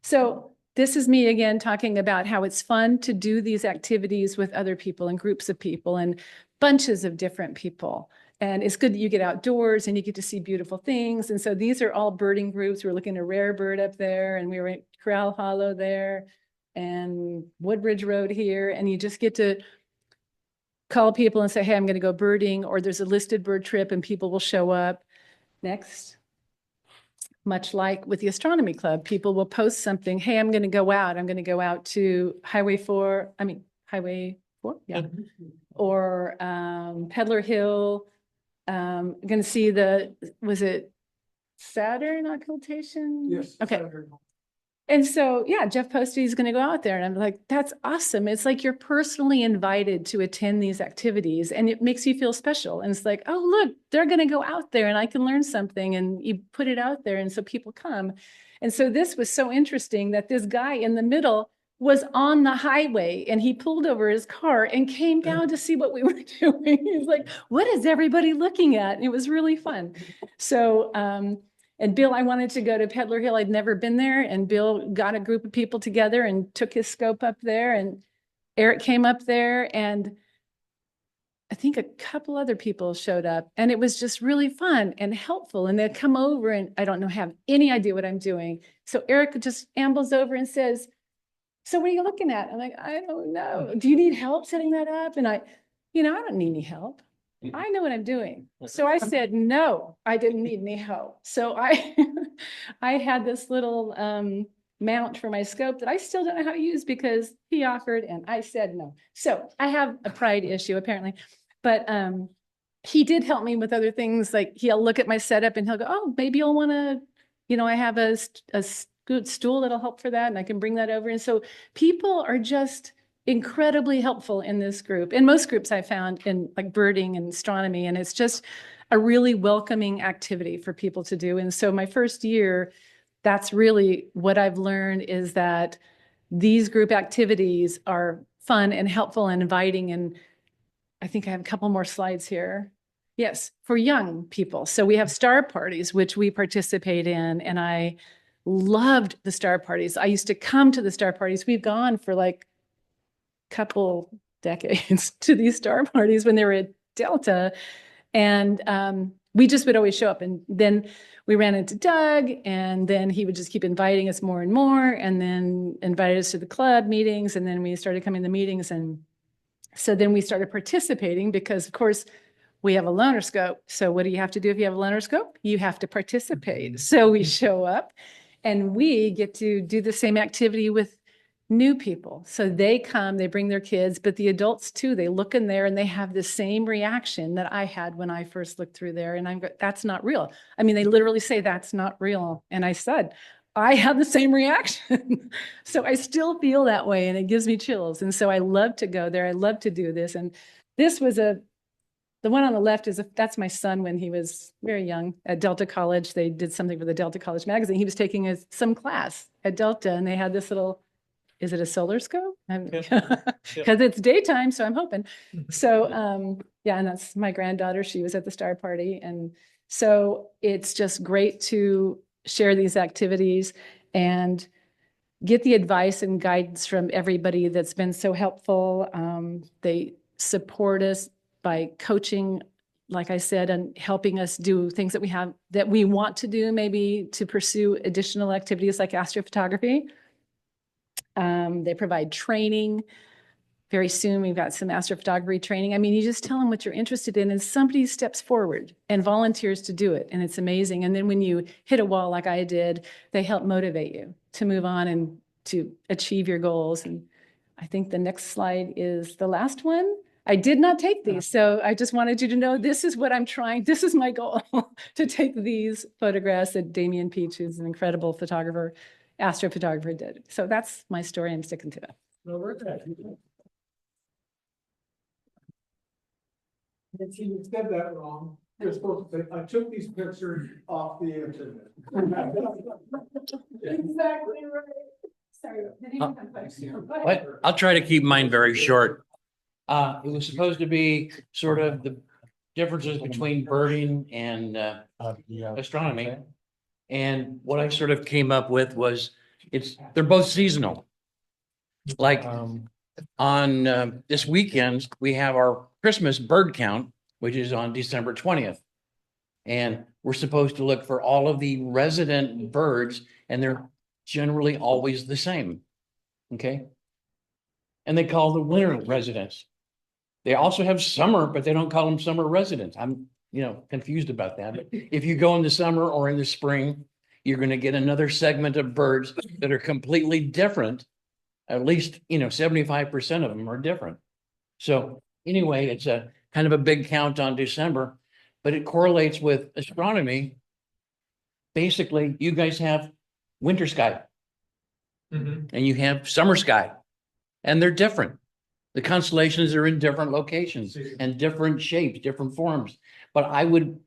So this is me again talking about how it's fun to do these activities with other people and groups of people and bunches of different people. And it's good that you get outdoors and you get to see beautiful things. And so these are all birding groups. We're looking at a rare bird up there, and we were at Corral Hollow there and Woodbridge Road here. And you just get to call people and say, hey, I'm going to go birding, or there's a listed bird trip and people will show up. Next. Much like with the Astronomy Club, people will post something, hey, I'm going to go out. I'm going to go out to Highway 4, yeah. Or Peddler Hill. I'm going to see was it Saturn occultation? Yes. Okay. Saturn. And so, yeah, Jeff posted he's going to go out there. And I'm like, that's awesome. It's like you're personally invited to attend these activities, and it makes you feel special. And it's like, oh, look, they're going to go out there and I can learn something. And you put it out there. And so people come. And so this was so interesting that this guy in the middle was on the highway, and he pulled over his car and came down to see what we were doing. He's like, what is everybody looking at? And it was really fun. So, and Bill, I wanted to go to Peddler Hill. I'd never been there. And Bill got a group of people together and took his scope up there. And Eric came up there. And I think a couple other people showed up. And it was just really fun and helpful. And they'd come over, and I don't know, have any idea what I'm doing. So Eric just ambles over and says, so what are you looking at? I'm like, I don't know. Do you need help setting that up? And I don't need any help. I know what I'm doing. So I said, no, I didn't need any help. So I had this little mount for my scope that I still don't know how to use because he offered and I said no. So I have a pride issue apparently, but he did help me with other things. Like he'll look at my setup and he'll go, oh, maybe you'll want to, I have a good stool that'll help for that. And I can bring that over. And so people are just incredibly helpful in this group. And most groups I found in like birding and astronomy, and it's just a really welcoming activity for people to do. And so my first year, that's really what I've learned, is that these group activities are fun and helpful and inviting. And I think I have a couple more slides here. Yes, for young people. So we have star parties, which we participate in, and I loved the star parties. I used to come to the star parties. We've gone for like couple decades to these star parties when they were at Delta. And we just would always show up. And then we ran into Doug, and then he would just keep inviting us more and more, and then invited us to the club meetings. And then we started coming to meetings. And so then we started participating because, of course, we have a loaner scope. So what do you have to do if you have a loaner scope? You have to participate. So we show up and we get to do the same activity with new people. So they come, they bring their kids, but the adults too, they look in there and they have the same reaction that I had when I first looked through there. And I'm going, that's not real. I mean, they literally say that's not real. And I said, I have the same reaction. So I still feel that way, and it gives me chills. And so I love to go there. I love to do this. And this was the one on the left that's my son when he was very young at Delta College. They did something for the Delta College magazine. He was taking some class at Delta, and they had this little, is it a solar scope? Because it's daytime, so I'm hoping. So yeah, and that's my granddaughter. She was at the star party. And so it's just great to share these activities and get the advice and guidance from everybody that's been so helpful. They support us by coaching, like I said, and helping us do things that we want to do, maybe to pursue additional activities like astrophotography. They provide training. Very soon, we've got some astrophotography training. I mean, you just tell them what you're interested in, and somebody steps forward and volunteers to do it, and it's amazing. And then when you hit a wall like I did, they help motivate you to move on and to achieve your goals. And I think the next slide is the last one. I did not take these, so I just wanted you to know this is what I'm trying. This is my goal, to take these photographs that Damian Peach, who's an incredible photographer, astrophotographer, did. So that's my story. I'm sticking to it. If you said that wrong, you're supposed to say, I took these pictures off the internet. Exactly right. Sorry. I'll try to keep mine very short. It was supposed to be sort of the differences between birding and astronomy. And what I sort of came up with was they're both seasonal. Like on this weekend, we have our Christmas bird count, which is on December 20th. And we're supposed to look for all of the resident birds, and they're generally always the same. Okay. And they call the winter residents. They also have summer, but they don't call them summer residents. I'm, confused about that. But if you go in the summer or in the spring, you're going to get another segment of birds that are completely different. At least, 75% of them are different. So anyway, it's a kind of a big count on December, but it correlates with astronomy. Basically, you guys have winter sky and you have summer sky, and they're different. The constellations are in different locations and different shapes, different forms. But I'm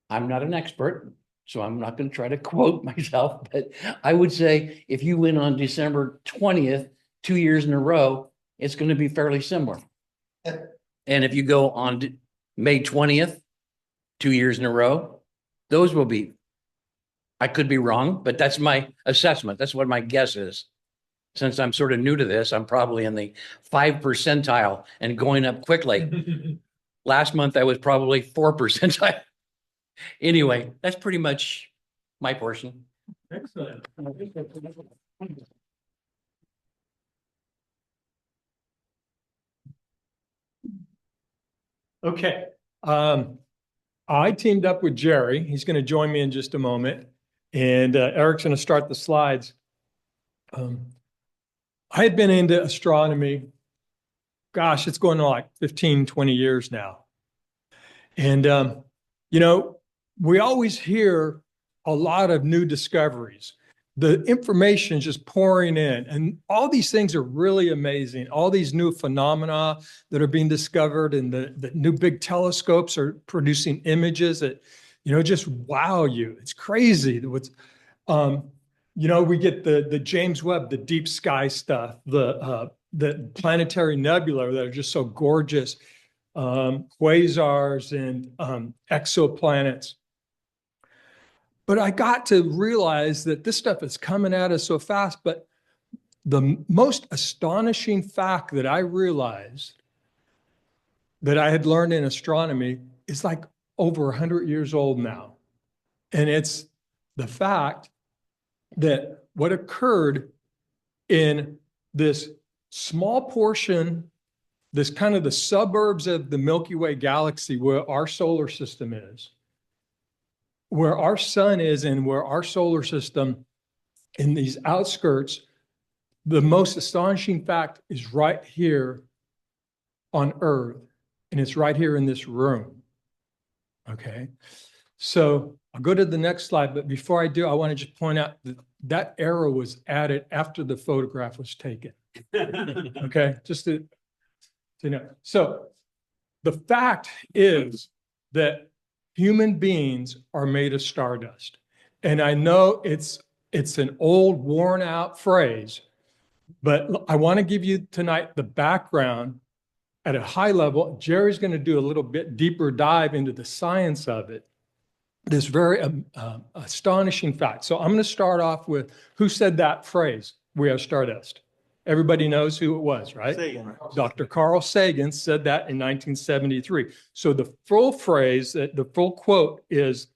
not an expert, so I'm not going to try to quote myself, but I would say if you went on December 20th, 2 years in a row, it's going to be fairly similar. And if you go on May 20th, 2 years in a row, those will be, I could be wrong, but that's my assessment. That's what my guess is. Since I'm sort of new to this, I'm probably in the 5th percentile and going up quickly. Last month, I was probably 4th percentile. Anyway, that's pretty much my portion. Excellent. Okay. I teamed up with Jerry. He's going to join me in just a moment. And Eric's going to start the slides. I had been into astronomy. Gosh, it's going on like 15, 20 years now. And, we always hear a lot of new discoveries. The information is just pouring in, and all these things are really amazing. All these new phenomena that are being discovered, and the new big telescopes are producing images that, just wow you. It's crazy. What's, we get the James Webb, the deep sky stuff, the planetary nebula that are just so gorgeous, quasars and exoplanets. But I got to realize that this stuff is coming at us so fast. But the most astonishing fact that I realized that I had learned in astronomy is like over 100 years old now. And it's the fact that what occurred in this small portion, this kind of the suburbs of the Milky Way galaxy where our solar system is, where our sun is and where our solar system in these outskirts, the most astonishing fact is right here on Earth, and it's right here in this room. Okay, so I'll go to the next slide, but before I do, I want to just point out that that arrow was added after the photograph was taken. Okay, just to So the fact is that human beings are made of stardust. And I know it's an old, worn out phrase, but I want to give you tonight the background at a high level. Jerry's going to do a little bit deeper dive into the science of it. This very astonishing fact. So I'm going to start off with who said that phrase, we are stardust. Everybody knows who it was, right? Sagan. Dr. Carl Sagan said that in 1973. So the full phrase, the full quote is,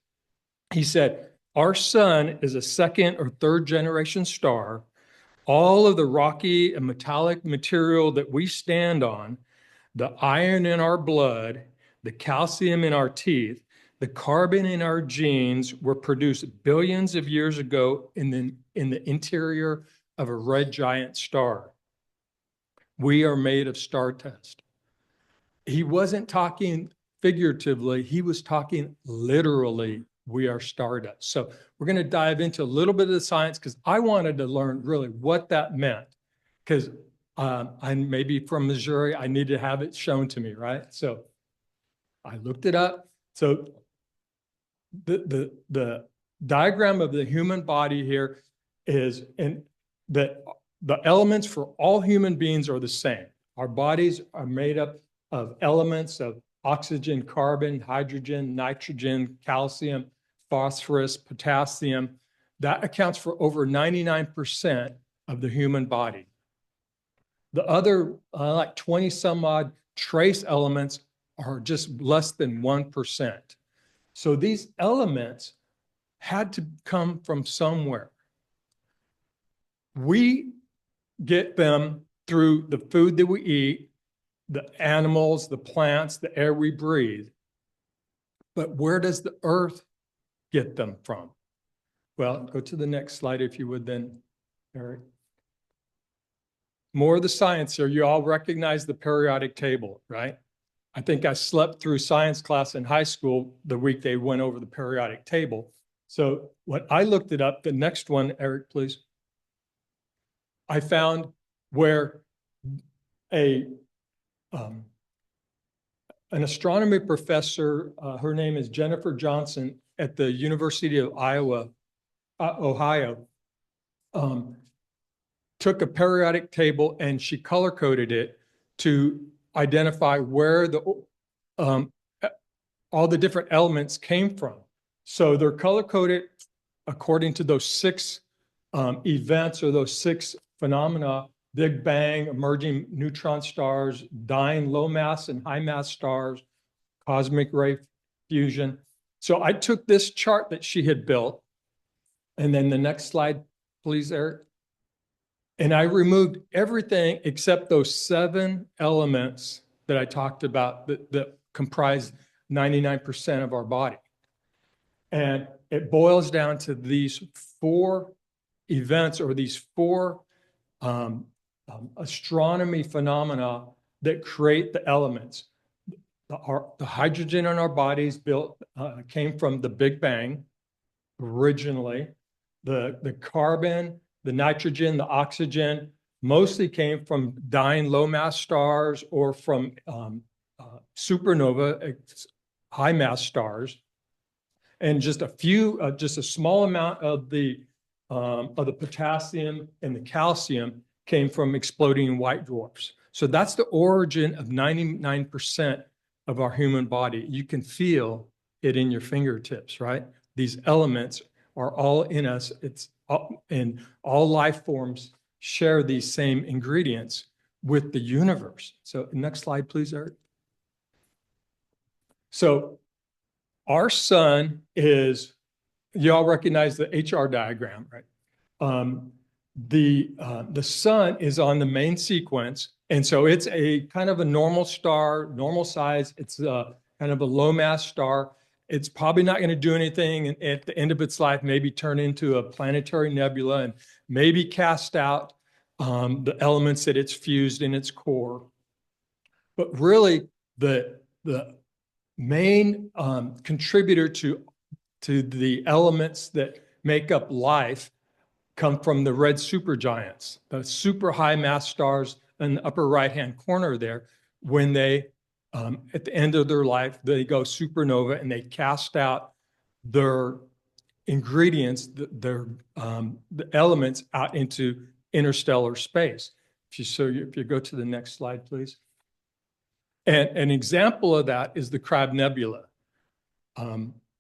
he said, our sun is a second or third generation star. All of the rocky and metallic material that we stand on, the iron in our blood, the calcium in our teeth, the carbon in our genes were produced billions of years ago in the interior of a red giant star. We are made of stardust. He wasn't talking figuratively, he was talking literally. We are stardust. So we're going to dive into a little bit of the science because I wanted to learn really what that meant. Because I'm maybe from Missouri, I need to have it shown to me, right? So I looked it up. So the diagram of the human body here is in that the elements for all human beings are the same. Our bodies are made up of elements of oxygen, carbon, hydrogen, nitrogen, calcium, phosphorus, potassium. That accounts for over 99% of the human body. The other like 20 some odd trace elements are just less than 1%. So these elements had to come from somewhere. We get them through the food that we eat, the animals, the plants, the air we breathe. But where does the earth get them from? Well, go to the next slide if you would then, Eric. More of the science here. You all recognize the periodic table, right? I think I slept through science class in high school the week they went over the periodic table. So when I looked it up, the next one, Eric, please. I found where an astronomy professor, her name is Jennifer Johnson at the University of Ohio, took a periodic table and she color coded it to identify where all the different elements came from. So they're color coded according to those 6 events or those 6 phenomena: Big Bang, emerging neutron stars, dying low mass and high mass stars, cosmic ray fusion. So I took this chart that she had built, and then the next slide, please, Eric. And I removed everything except those 7 elements that I talked about that comprise 99% of our body. And it boils down to these 4 events or these 4 astronomy phenomena that create the elements. The hydrogen in our bodies came from the Big Bang originally. The carbon, the nitrogen, the oxygen mostly came from dying low mass stars or from supernova high mass stars. And just a small amount of the potassium and the calcium came from exploding white dwarfs. So that's the origin of 99% of our human body. You can feel it in your fingertips, right? These elements are all in us. And all life forms share these same ingredients with the universe. So next slide, please, Eric. So our sun is, you all recognize the HR diagram, right? The sun is on the main sequence. And so it's a kind of a normal star, normal size. It's kind of a low mass star. It's probably not going to do anything and at the end of its life, maybe turn into a planetary nebula and maybe cast out the elements that it's fused in its core. But really, the main contributor to the elements that make up life come from the red supergiants, the super high mass stars in the upper right-hand corner there. When they, at the end of their life, they go supernova and they cast out their ingredients, the elements out into interstellar space. If you go to the next slide, please. And an example of that is the Crab Nebula.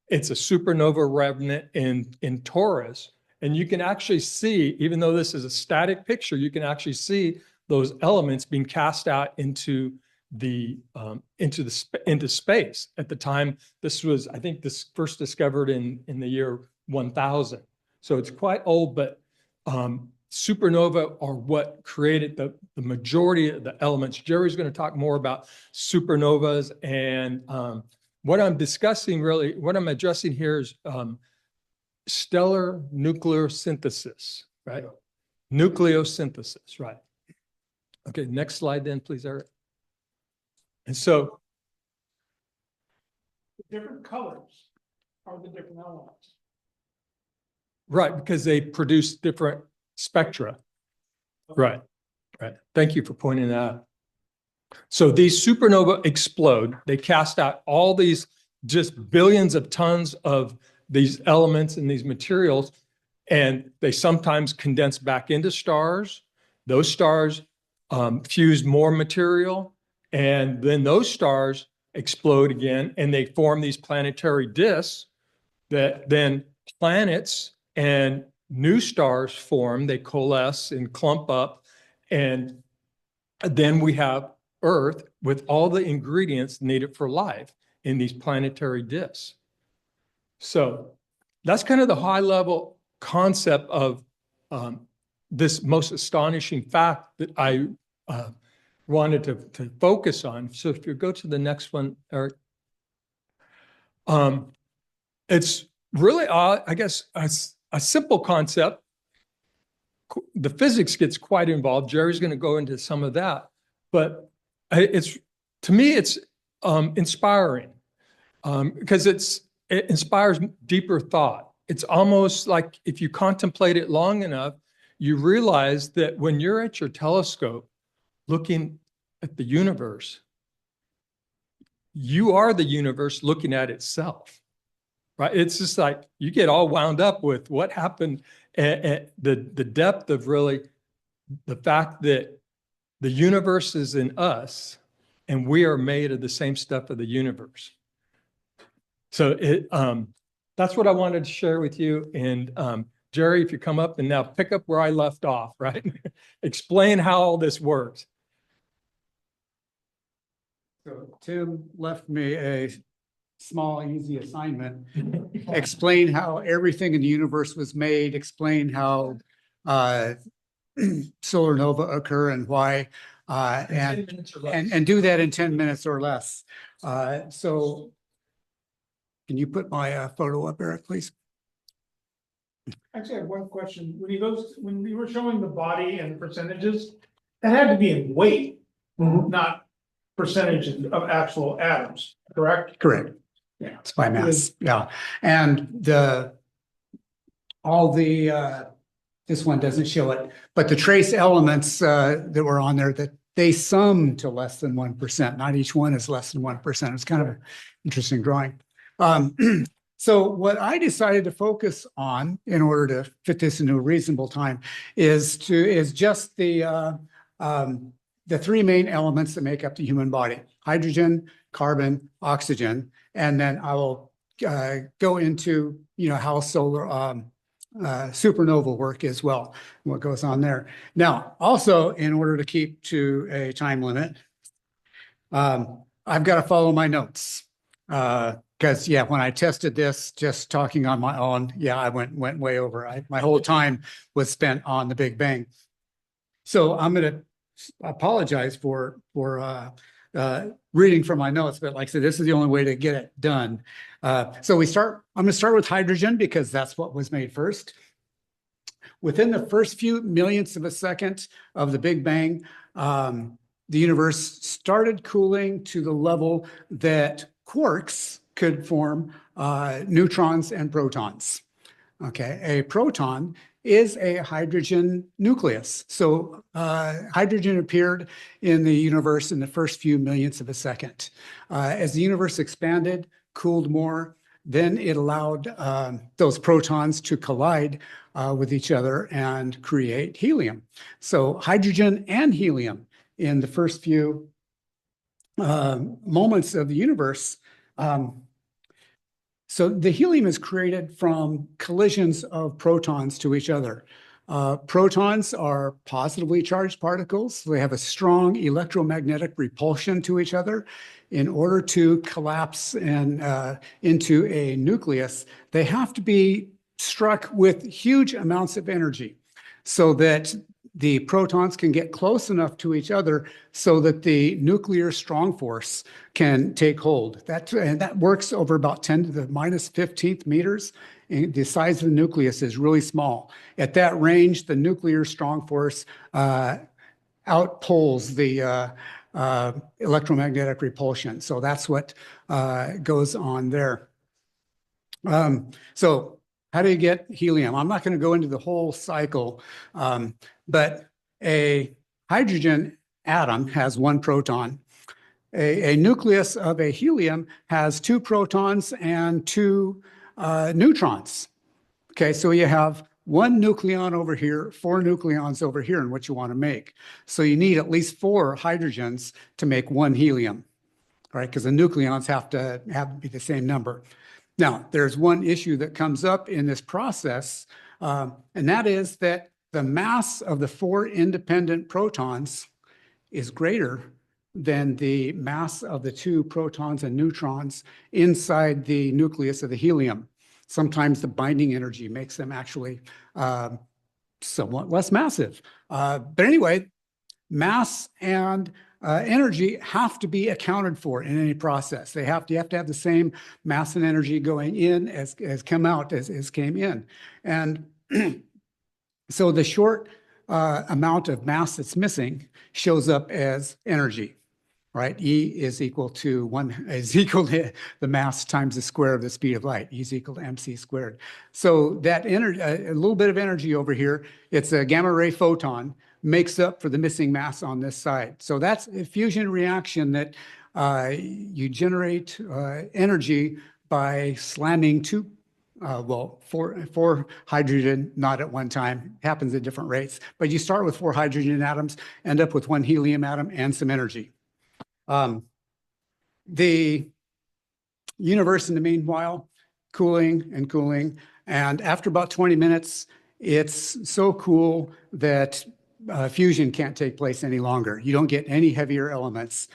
It's a supernova remnant in Taurus. And you can actually see, even though this is a static picture, you can actually see those elements being cast out into space. At the time, this was, I think, this first discovered in the year 1000. So it's quite old, but supernova are what created the majority of the elements. Jerry's going to talk more about supernovas, and what I'm discussing really, what I'm addressing here is stellar nuclear synthesis, right? Nucleosynthesis, right? Okay, next slide then, please, Eric. And so, The different colors are the different elements. right, because they produce different spectra. Right, right. Thank you for pointing that out. So these supernova explode. They cast out all these just billions of tons of these elements and these materials, and they sometimes condense back into stars. Those stars fuse more material, and then those stars explode again, and they form these planetary disks that then planets and new stars form. They coalesce and clump up, and then we have Earth with all the ingredients needed for life in these planetary disks. So that's kind of the high level concept of this most astonishing fact that I wanted to focus on. So if you go to the next one, Eric, it's really, I guess, a simple concept. The physics gets quite involved. Jerry's going to go into some of that, but to me, it's inspiring because it inspires deeper thought. It's almost like if you contemplate it long enough, you realize that when you're at your telescope looking at the universe, you are the universe looking at itself, right? It's just like you get all wound up with what happened at the depth of really the fact that the universe is in us and we are made of the same stuff of the universe. So that's what I wanted to share with you. And Jerry, if you come up and now pick up where I left off, right? Explain how all this works. So Tim left me a small, easy assignment. Explain how everything in the universe was made, explain how solar nova occur and why, and do that in 10 minutes or less. So can you put my photo up, Eric, please? Actually, I have one question. When you were showing the body and percentages, that had to be in weight, not percentages of actual atoms, correct? Correct. Yeah, it's by mass. Yeah, and this one doesn't show it, but the trace elements that were on there, that they sum to less than 1%. Not each one is less than 1%. It's kind of an interesting drawing. So what I decided to focus on in order to fit this into a reasonable time is just the three main elements that make up the human body: hydrogen, carbon, oxygen, and then I will go into how solar supernova work as well, what goes on there. Now, also, in order to keep to a time limit, I've got to follow my notes. Because when I tested this, just talking on my own, I went way over. My whole time was spent on the Big Bang. So I'm going to apologize for reading from my notes, but like I said, this is the only way to get it done. So I'm going to start with hydrogen because that's what was made first. Within the first few millionths of a second of the Big Bang, the universe started cooling to the level that quarks could form neutrons and protons. Okay, a proton is a hydrogen nucleus. So hydrogen appeared in the universe in the first few millionths of a second. As the universe expanded, cooled more, then it allowed those protons to collide with each other and create helium. So hydrogen and helium in the first few moments of the universe. So the helium is created from collisions of protons to each other. Protons are positively charged particles. They have a strong electromagnetic repulsion to each other. In order to collapse into a nucleus, they have to be struck with huge amounts of energy so that the protons can get close enough to each other so that the nuclear strong force can take hold. That works over about 10 to the minus 15th meters. And the size of the nucleus is really small. At that range, the nuclear strong force outpulls the electromagnetic repulsion. So that's what goes on there. So how do you get helium? I'm not going to go into the whole cycle, but a hydrogen atom has one proton. A nucleus of a helium has two protons and two neutrons. Okay, so you have one nucleon over here, 4 nucleons over here in what you want to make. So you need at least 4 hydrogens to make 1 helium, right? Because the nucleons have to be the same number. Now, there's one issue that comes up in this process, and that is that the mass of the 4 independent protons is greater than the mass of the 2 protons and neutrons inside the nucleus of the helium. Sometimes the binding energy makes them actually somewhat less massive. But anyway, mass and energy have to be accounted for in any process. You have to have the same mass and energy going in as come out as came in. And so the short amount of mass that's missing shows up as energy. Right? E is equal to the mass times the square of the speed of light. E is equal to mc squared. So that energy, a little bit of energy over here, it's a gamma ray photon, makes up for the missing mass on this side. So that's a fusion reaction that you generate energy by slamming four hydrogen, not at one time, happens at different rates. But you start with 4 hydrogen atoms, end up with 1 helium atom and some energy. The universe in the meanwhile, cooling and cooling. And after about 20 minutes, it's so cool that fusion can't take place any longer. You don't get any heavier elements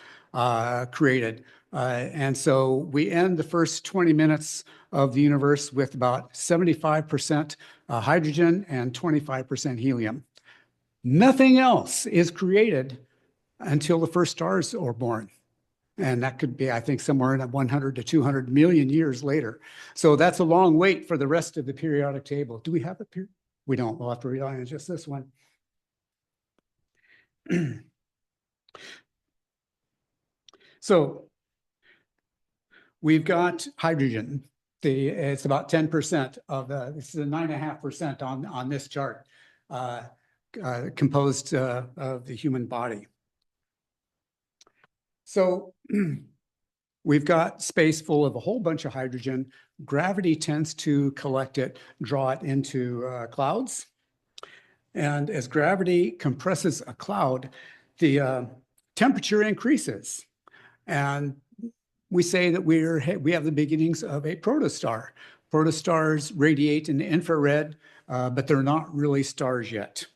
created. And so we end the first 20 minutes of the universe with about 75% hydrogen and 25% helium. Nothing else is created until the first stars are born. And that could be, I think, somewhere in 100 to 200 million years later. So that's a long wait for the rest of the periodic table. Do we have a period? We don't. We'll have to rely on just this one. So we've got hydrogen. It's about 10% of this is a 9.5% on this chart, composed of the human body. So we've got space full of a whole bunch of hydrogen. Gravity tends to collect it, draw it into clouds. And as gravity compresses a cloud, the temperature increases. And we say that we have the beginnings of a protostar. Protostars radiate in the infrared, but they're not really stars yet.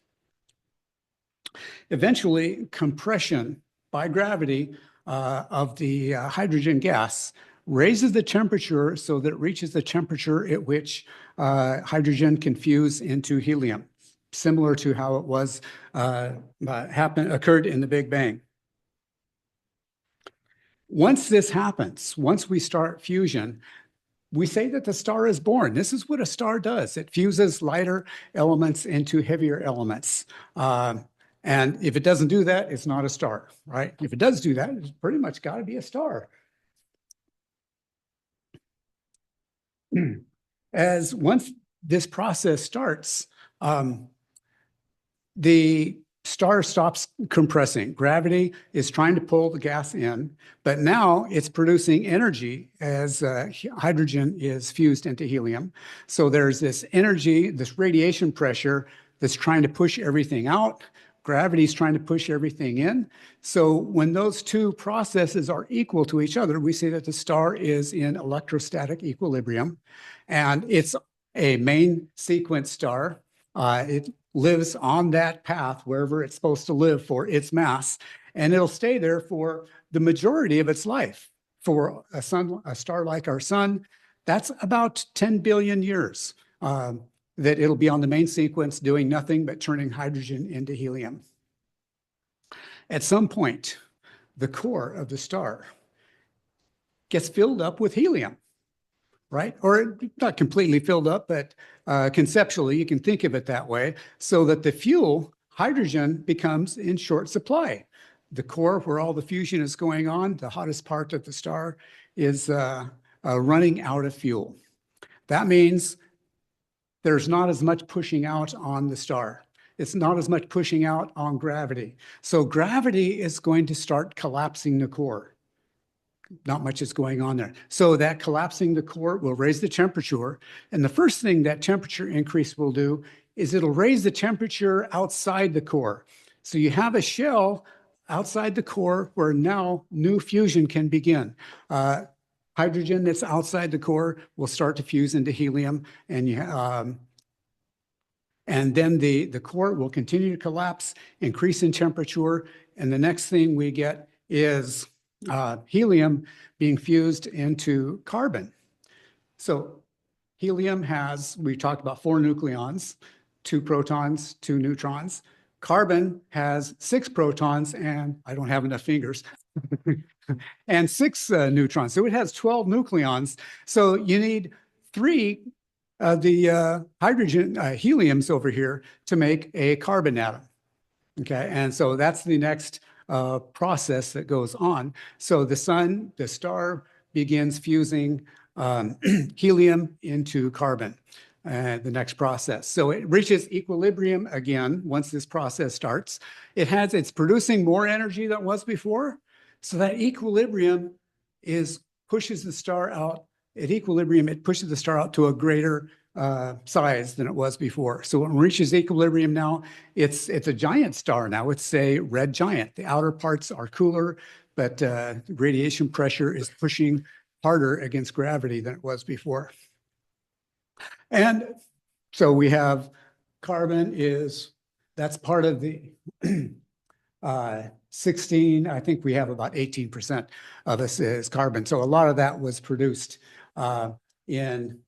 Eventually, compression by gravity of the hydrogen gas raises the temperature so that it reaches the temperature at which hydrogen can fuse into helium, similar to how it was occurred in the Big Bang. Once this happens, once we start fusion, we say that the star is born. This is what a star does. It fuses lighter elements into heavier elements. And if it doesn't do that, it's not a star, right? If it does do that, it's pretty much got to be a star. As once this process starts, the star stops compressing. Gravity is trying to pull the gas in, but now it's producing energy as hydrogen is fused into helium. So there's this energy, this radiation pressure that's trying to push everything out. Gravity is trying to push everything in. So when those two processes are equal to each other, we say that the star is in electrostatic equilibrium, and it's a main sequence star. It lives on that path wherever it's supposed to live for its mass, and it'll stay there for the majority of its life. For a star like our sun, that's about 10 billion years. That it'll be on the main sequence doing nothing but turning hydrogen into helium. At some point, the core of the star gets filled up with helium, right? Or not completely filled up, but conceptually you can think of it that way, so that the fuel, hydrogen, becomes in short supply. The core where all the fusion is going on, the hottest part of the star, is running out of fuel. That means there's not as much pushing out on the star. It's not as much pushing out on gravity. So gravity is going to start collapsing the core. Not much is going on there. So that collapsing the core will raise the temperature. And the first thing that temperature increase will do is it'll raise the temperature outside the core. So you have a shell outside the core where now new fusion can begin. Hydrogen that's outside the core will start to fuse into helium, and then the core will continue to collapse, increase in temperature, and the next thing we get is helium being fused into carbon. So helium has, we talked about 4 nucleons, 2 protons, 2 neutrons. Carbon has 6 protons, and I don't have enough fingers, and 6 neutrons. So it has 12 nucleons. So you need 3 of the hydrogen, heliums over here to make a carbon atom. Okay, and so that's the next process that goes on. So the sun, the star begins fusing helium into carbon, the next process. So it reaches equilibrium again once this process starts. It's producing more energy than it was before. So that equilibrium pushes the star out. At equilibrium, it pushes the star out to a greater size than it was before. So when it reaches equilibrium now, it's a giant star now. It's a red giant. The outer parts are cooler, but radiation pressure is pushing harder against gravity than it was before. And so we have carbon that's part of the 16, I think we have about 18% of this is carbon. So a lot of that was produced in,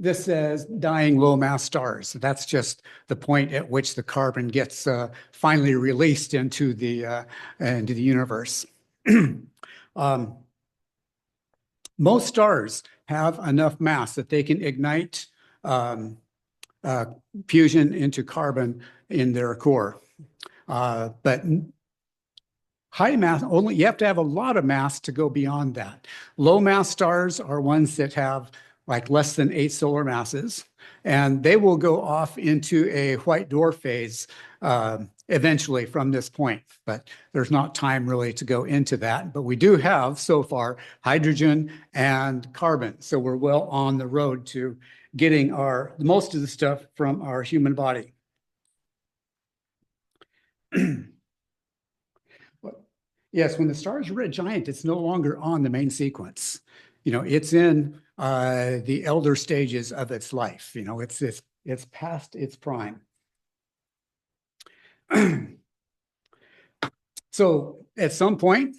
this says dying low mass stars. That's just the point at which the carbon gets finally released into the universe. Most stars have enough mass that they can ignite fusion into carbon in their core. But high mass, you have to have a lot of mass to go beyond that. Low mass stars are ones that have like less than 8 solar masses, and they will go off into a white dwarf phase eventually from this point, but there's not time really to go into that. But we do have so far hydrogen and carbon, so we're well on the road to getting most of the stuff from our human body. Yes, when the star is a red giant, it's no longer on the main sequence. It's in the elder stages of its life. It's past its prime. So at some point,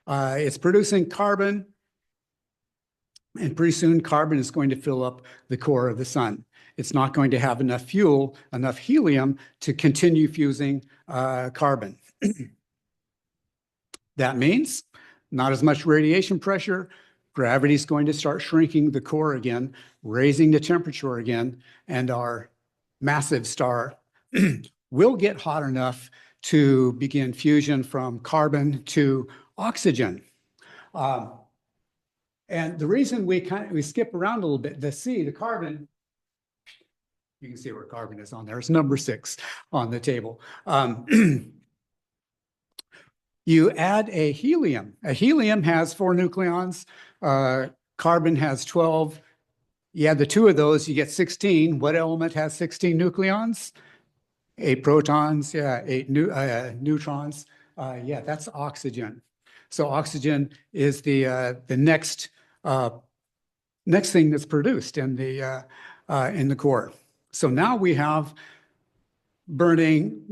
it's producing carbon, and pretty soon carbon is going to fill up the core of the sun. It's not going to have enough fuel, enough helium to continue fusing carbon. That means not as much radiation pressure. Gravity is going to start shrinking the core again, raising the temperature again, and our massive star will get hot enough to begin fusion from carbon to oxygen. And the reason we skip around a little bit, the carbon, you can see where carbon is on there. It's number 6 on the table. You add a helium. A helium has 4 nucleons. Carbon has 12. You add the 2 of those, you get 16. What element has 16 nucleons? 8 protons, 8 neutrons. That's oxygen. So oxygen is the next thing that's produced in the core. So now we have burning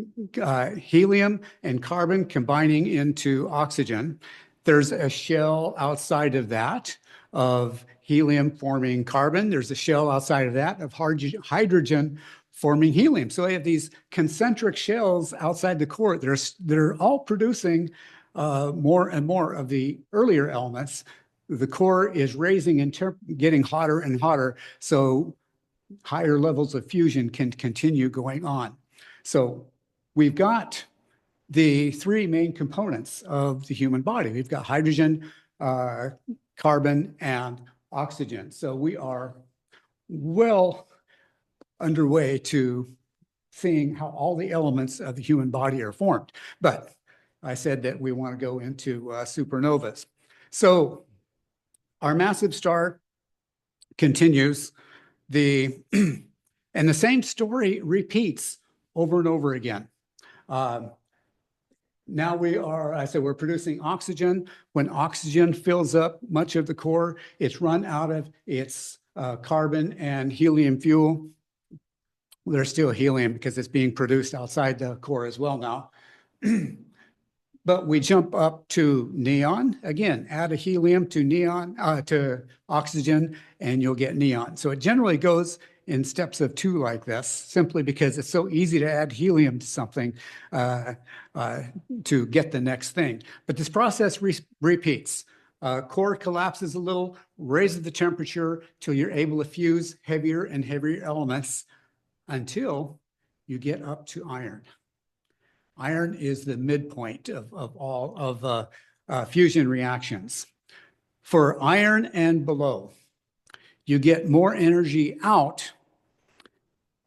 helium and carbon combining into oxygen. There's a shell outside of that of helium forming carbon. There's a shell outside of that of hydrogen forming helium. So we have these concentric shells outside the core. They're all producing more and more of the earlier elements. The core is raising and getting hotter and hotter, so higher levels of fusion can continue going on. So we've got the 3 main components of the human body. We've got hydrogen, carbon, and oxygen. So we are well underway to seeing how all the elements of the human body are formed. But I said that we want to go into supernovas. So our massive star continues. The And the same story repeats over and over again. Now I said we're producing oxygen. When oxygen fills up much of the core, it's run out of its carbon and helium fuel. There's still helium because it's being produced outside the core as well now. But we jump up to neon. Again, add a helium to neon, to oxygen, and you'll get neon. So it generally goes in steps of 2 like this, simply because it's so easy to add helium to something to get the next thing. But this process repeats. Core collapses a little, raises the temperature till you're able to fuse heavier and heavier elements until you get up to iron. Iron is the midpoint of all of fusion reactions. For iron and below, you get more energy out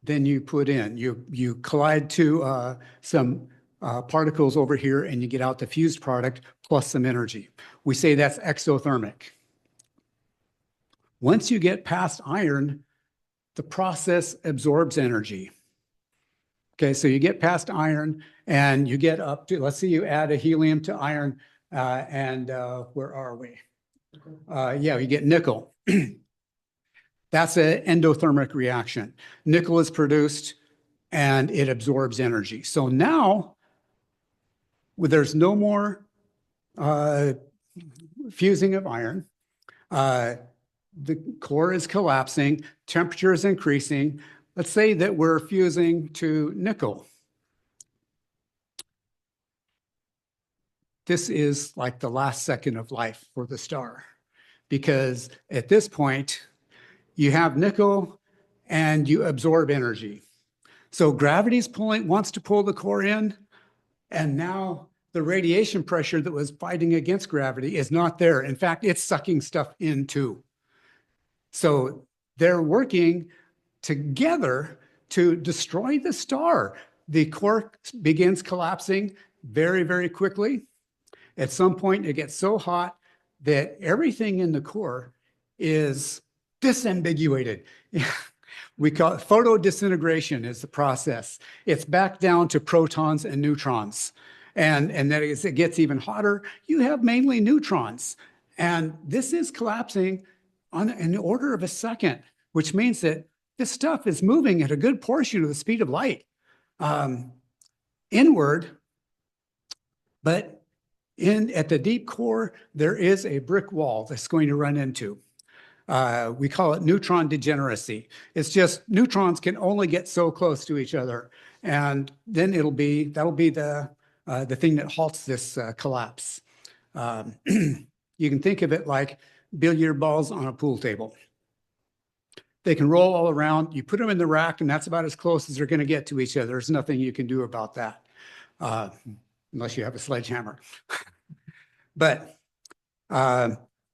than you put in. You collide to some particles over here and you get out the fused product plus some energy. We say that's exothermic. Once you get past iron, the process absorbs energy. Okay, so you get past iron and you get up to, let's say you add a helium to iron and where are we? Yeah, you get nickel. That's an endothermic reaction. Nickel is produced and it absorbs energy. So now there's no more fusing of iron. The core is collapsing, temperature is increasing. Let's say that we're fusing to nickel. This is like the last second of life for the star, because at this point, you have nickel and you absorb energy. So gravity's wants to pull the core in, and now the radiation pressure that was fighting against gravity is not there. In fact, it's sucking stuff in too. So they're working together to destroy the star. The core begins collapsing very, very quickly. At some point, it gets so hot that everything in the core is disambiguated. We call it photodisintegration is the process. It's back down to protons and neutrons. And then as it gets even hotter, you have mainly neutrons. And this is collapsing in the order of a second, which means that this stuff is moving at a good portion of the speed of light inward. But at the deep core, there is a brick wall that's going to run into. We call it neutron degeneracy. It's just neutrons can only get so close to each other. And then that'll be the thing that halts this collapse. You can think of it like billiard balls on a pool table. They can roll all around. You put them in the rack, and that's about as close as they're going to get to each other. There's nothing you can do about that, unless you have a sledgehammer. But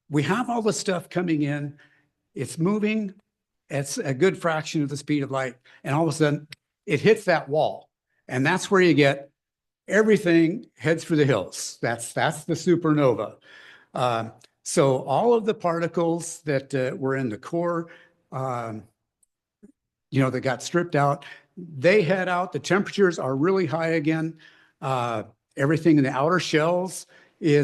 we have all the stuff coming in. It's moving. It's a good fraction of the speed of light. And all of a sudden, it hits that wall. And that's where you get everything heads for the hills. That's the supernova. So all of the particles that were in the core, that got stripped out, they head out. The temperatures are really high again. Everything in the outer shells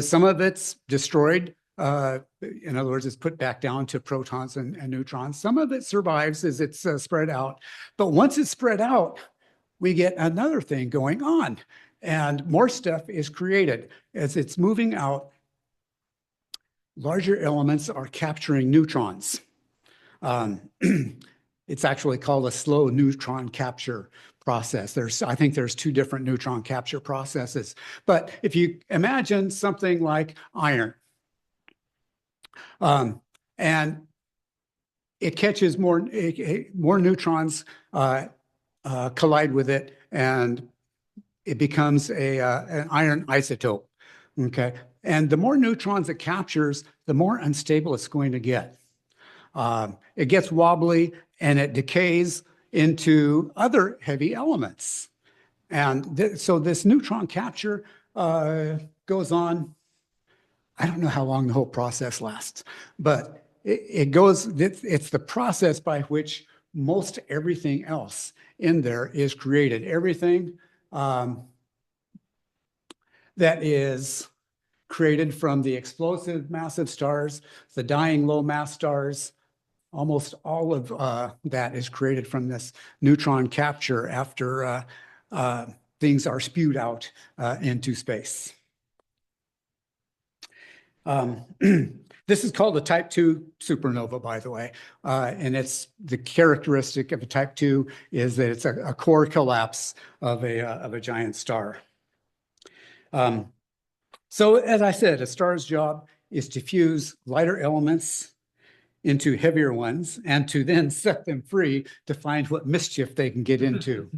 some of it's destroyed. In other words, it's put back down to protons and neutrons. Some of it survives as it's spread out. But once it's spread out, we get another thing going on. And more stuff is created. As it's moving out, larger elements are capturing neutrons. It's actually called a slow neutron capture process. I think there's 2 different neutron capture processes. But if you imagine something like iron, and it catches more neutrons collide with it, and it becomes an iron isotope. Okay, and the more neutrons it captures, the more unstable it's going to get. It gets wobbly and it decays into other heavy elements. And so this neutron capture goes on. I don't know how long the whole process lasts, but it's the process by which most everything else in there is created. Everything that is created from the explosive massive stars, the dying low mass stars, almost all of that is created from this neutron capture after things are spewed out into space. This is called a type 2 supernova, by the way. And it's the characteristic of a type 2 is that it's a core collapse of a giant star. So as I said, a star's job is to fuse lighter elements into heavier ones and to then set them free to find what mischief they can get into.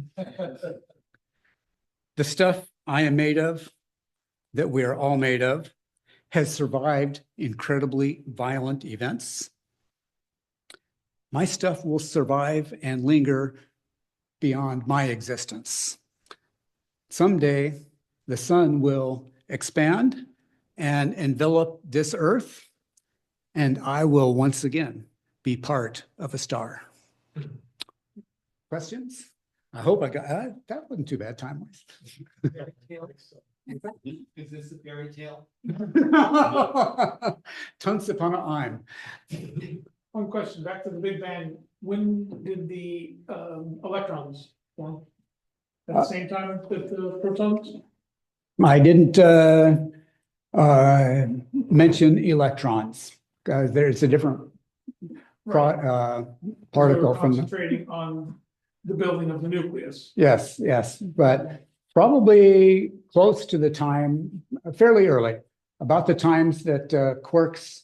The stuff I am made of, that we are all made of, has survived incredibly violent events. My stuff will survive and linger beyond my existence. Someday, the sun will expand and envelop this earth, and I will once again be part of a star. Questions? I hope I got that. Wasn't too bad time-wise. Is this a fairy tale? Tunce upon a I'm. One question, back to the Big Bang. When did the electrons form? At the same time that the protons? I didn't mention electrons. There's a different particle from the. Concentrating on the building of the nucleus. Yes, but probably close to the time, fairly early, about the times that quarks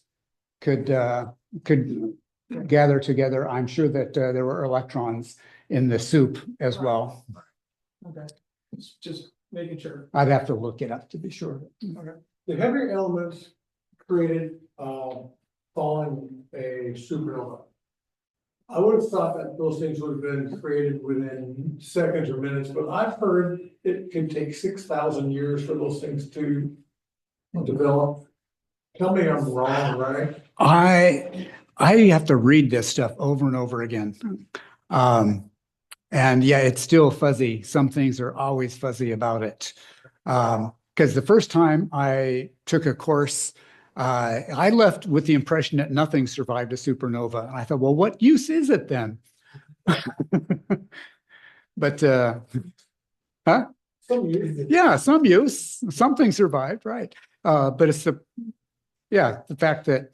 could gather together. I'm sure that there were electrons in the soup as well. Okay, just making sure. I'd have to look it up to be sure. Okay. The heavier elements created following a supernova. I would have thought that those things would have been created within seconds or minutes, but I've heard it can take 6,000 years for those things to develop. Tell me I'm wrong, right? I have to read this stuff over and over again. And yeah, it's still fuzzy. Some things are always fuzzy about it. Because the first time I took a course, I left with the impression that nothing survived a supernova. And I thought, well, what use is it then? But, huh? Yeah, some use, something survived, right? But it's the fact that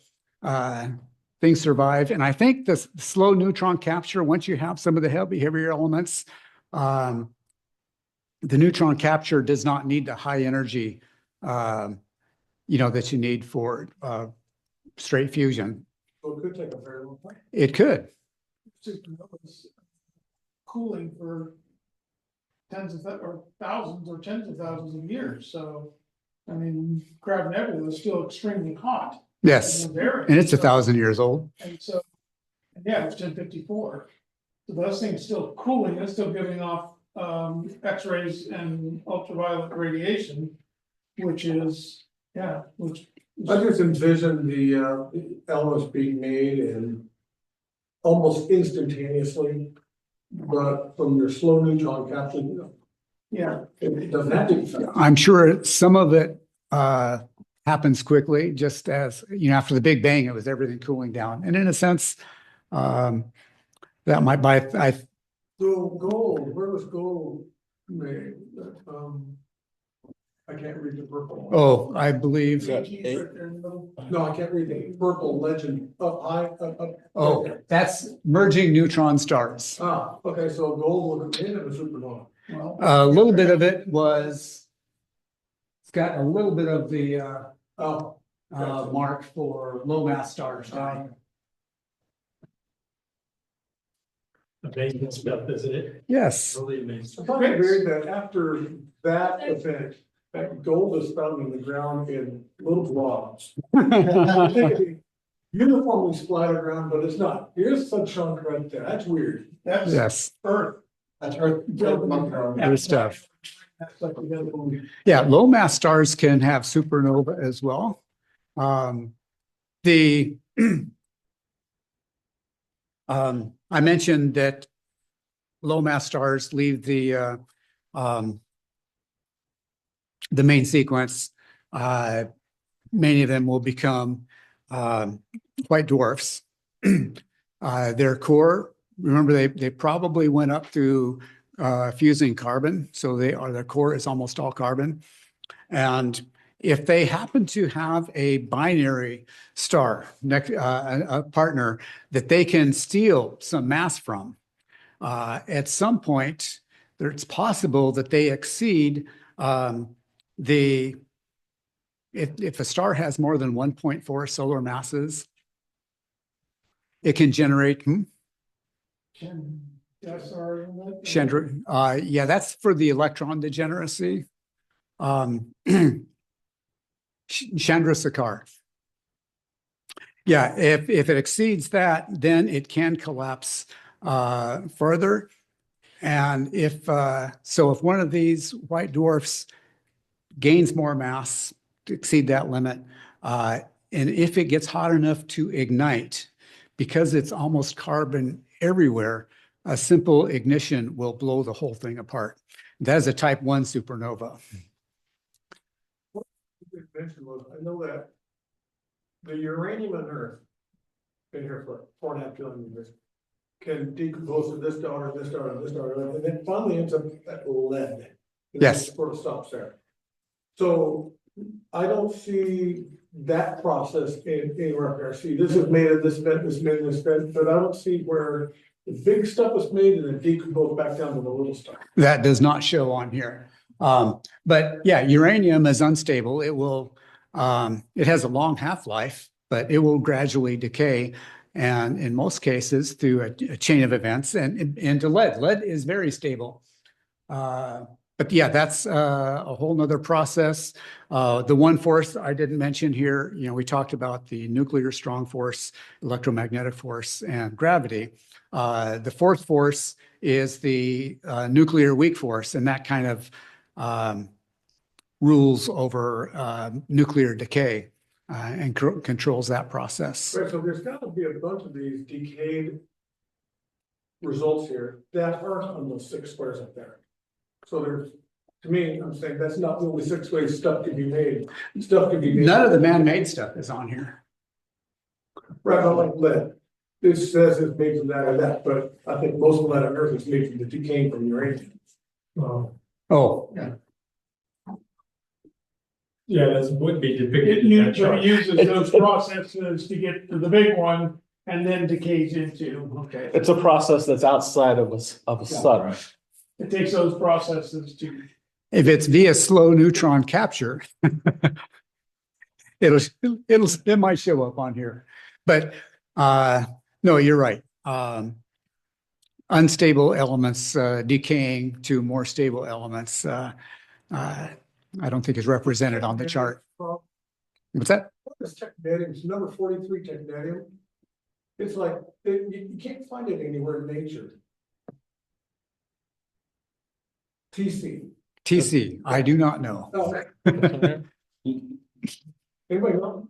things survive. And I think the slow neutron capture, once you have some of the heavier elements, the neutron capture does not need the high energy that you need for straight fusion. So it could take a very long time. It could. Cooling for tens of or thousands or tens of thousands of years. So, I mean, gravity nebula is still extremely hot. Yes, and it's 1,000 years old. And so, yeah, it's 1054. So those things still cooling, it's still giving off X-rays and ultraviolet radiation, which is, I just envision the elements being made and almost instantaneously, but from your slow neutron capture, it doesn't have to be fast. I'm sure some of it happens quickly, just as, after the Big Bang, it was everything cooling down. And in a sense, that might So gold, where was gold made? I can't read the purple. Oh, I believe. No, I can't read the purple legend up high, up. Oh, that's merging neutron stars. Ah, okay, so gold was in a supernova. well, A little bit of it was, it's got a little bit of the mark for low mass stars. Amazing stuff, isn't it? Yes. Really amazing. I thought I read that after that event, that gold is found in the ground in little blobs. I think it'd be uniformly splattered around, but it's not. Here's some chunk right there. That's weird. that's Yes, Earth. That's Earth. good stuff. That's like the other one. Yeah, low mass stars can have supernova as well. The I mentioned that low mass stars leave the main sequence. Many of them will become white dwarfs. Their core, remember, they probably went up through fusing carbon, so their core is almost all carbon. And if they happen to have a binary star, a partner that they can steal some mass from, at some point, it's possible that they exceed if a star has more than 1.4 solar masses, it can generate. Yeah, that's for the electron degeneracy. Chandrasekhar. Yeah, if it exceeds that, then it can collapse further. And if one of these white dwarfs gains more mass to exceed that limit, and if it gets hot enough to ignite, because it's almost carbon everywhere, a simple ignition will blow the whole thing apart. That is a type 1 supernova. I know that the uranium on Earth, been here for 4.5 billion years, can decompose to this star, and this star, and this star, and then finally ends up at lead. And Yes. it sort of stops there. So I don't see that process anywhere here. I see this is made of this bit, this made of this bit, but I don't see where the big stuff was made and then decomposed back down to the little stuff. That does not show on here. But yeah, uranium is unstable. It has a long half-life, but it will gradually decay. And in most cases through a chain of events and into lead. Lead is very stable. But yeah, that's a whole nother process. The one force I didn't mention here, we talked about the nuclear strong force, electromagnetic force, and gravity. The fourth force is the nuclear weak force, and that kind of rules over nuclear decay and controls that process. Right, so there's got to be a bunch of these decayed results here that aren't on those 6 squares up there. So there's, to me, I'm saying that's not the only 6 ways stuff can be made. Stuff can be made. None of the man-made stuff is on here. Right, not like lead. It says it's made from that or that, but I think most of lead on Earth is made from the decaying from uranium. Oh, Yeah, that would be depicted It in that uses, chart. those processes to get to the big one and then decays into, okay. It's a process that's outside of a sun. It takes those processes to. if it's via slow neutron capture, it might show up on here. But no, you're right. Unstable elements decaying to more stable elements. I don't think is represented on the chart. What's that? What is technetium? It's number 43 technetium. It's like, you can't find it anywhere in nature. TC, I do not know. Oh. Anybody know?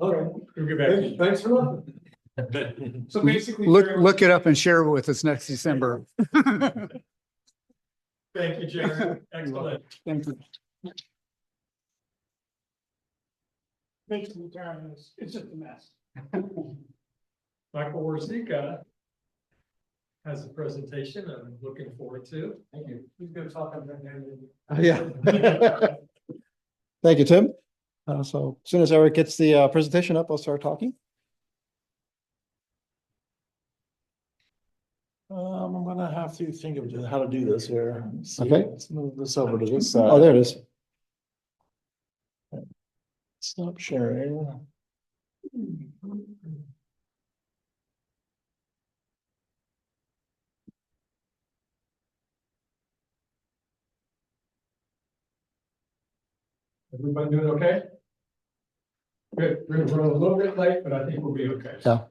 Okay. We'll get back to you. Thanks for looking. So basically. Look it up and share it with us next December. Thank you, Jerry. Excellent. Thank you. Basically, it's just a mess. Michael Warzika has a presentation I'm looking forward to. Thank you. He's gonna talk about that. Yeah. Thank you, Tim. So as soon as Eric gets the presentation up, I'll start talking. I'm gonna have to think of how to do this here. Let's see. Okay. Let's move this over to this side. Oh, there it is. Stop sharing. Everybody doing okay? Good. We're gonna run a little bit late, but I think we'll be okay. Yeah.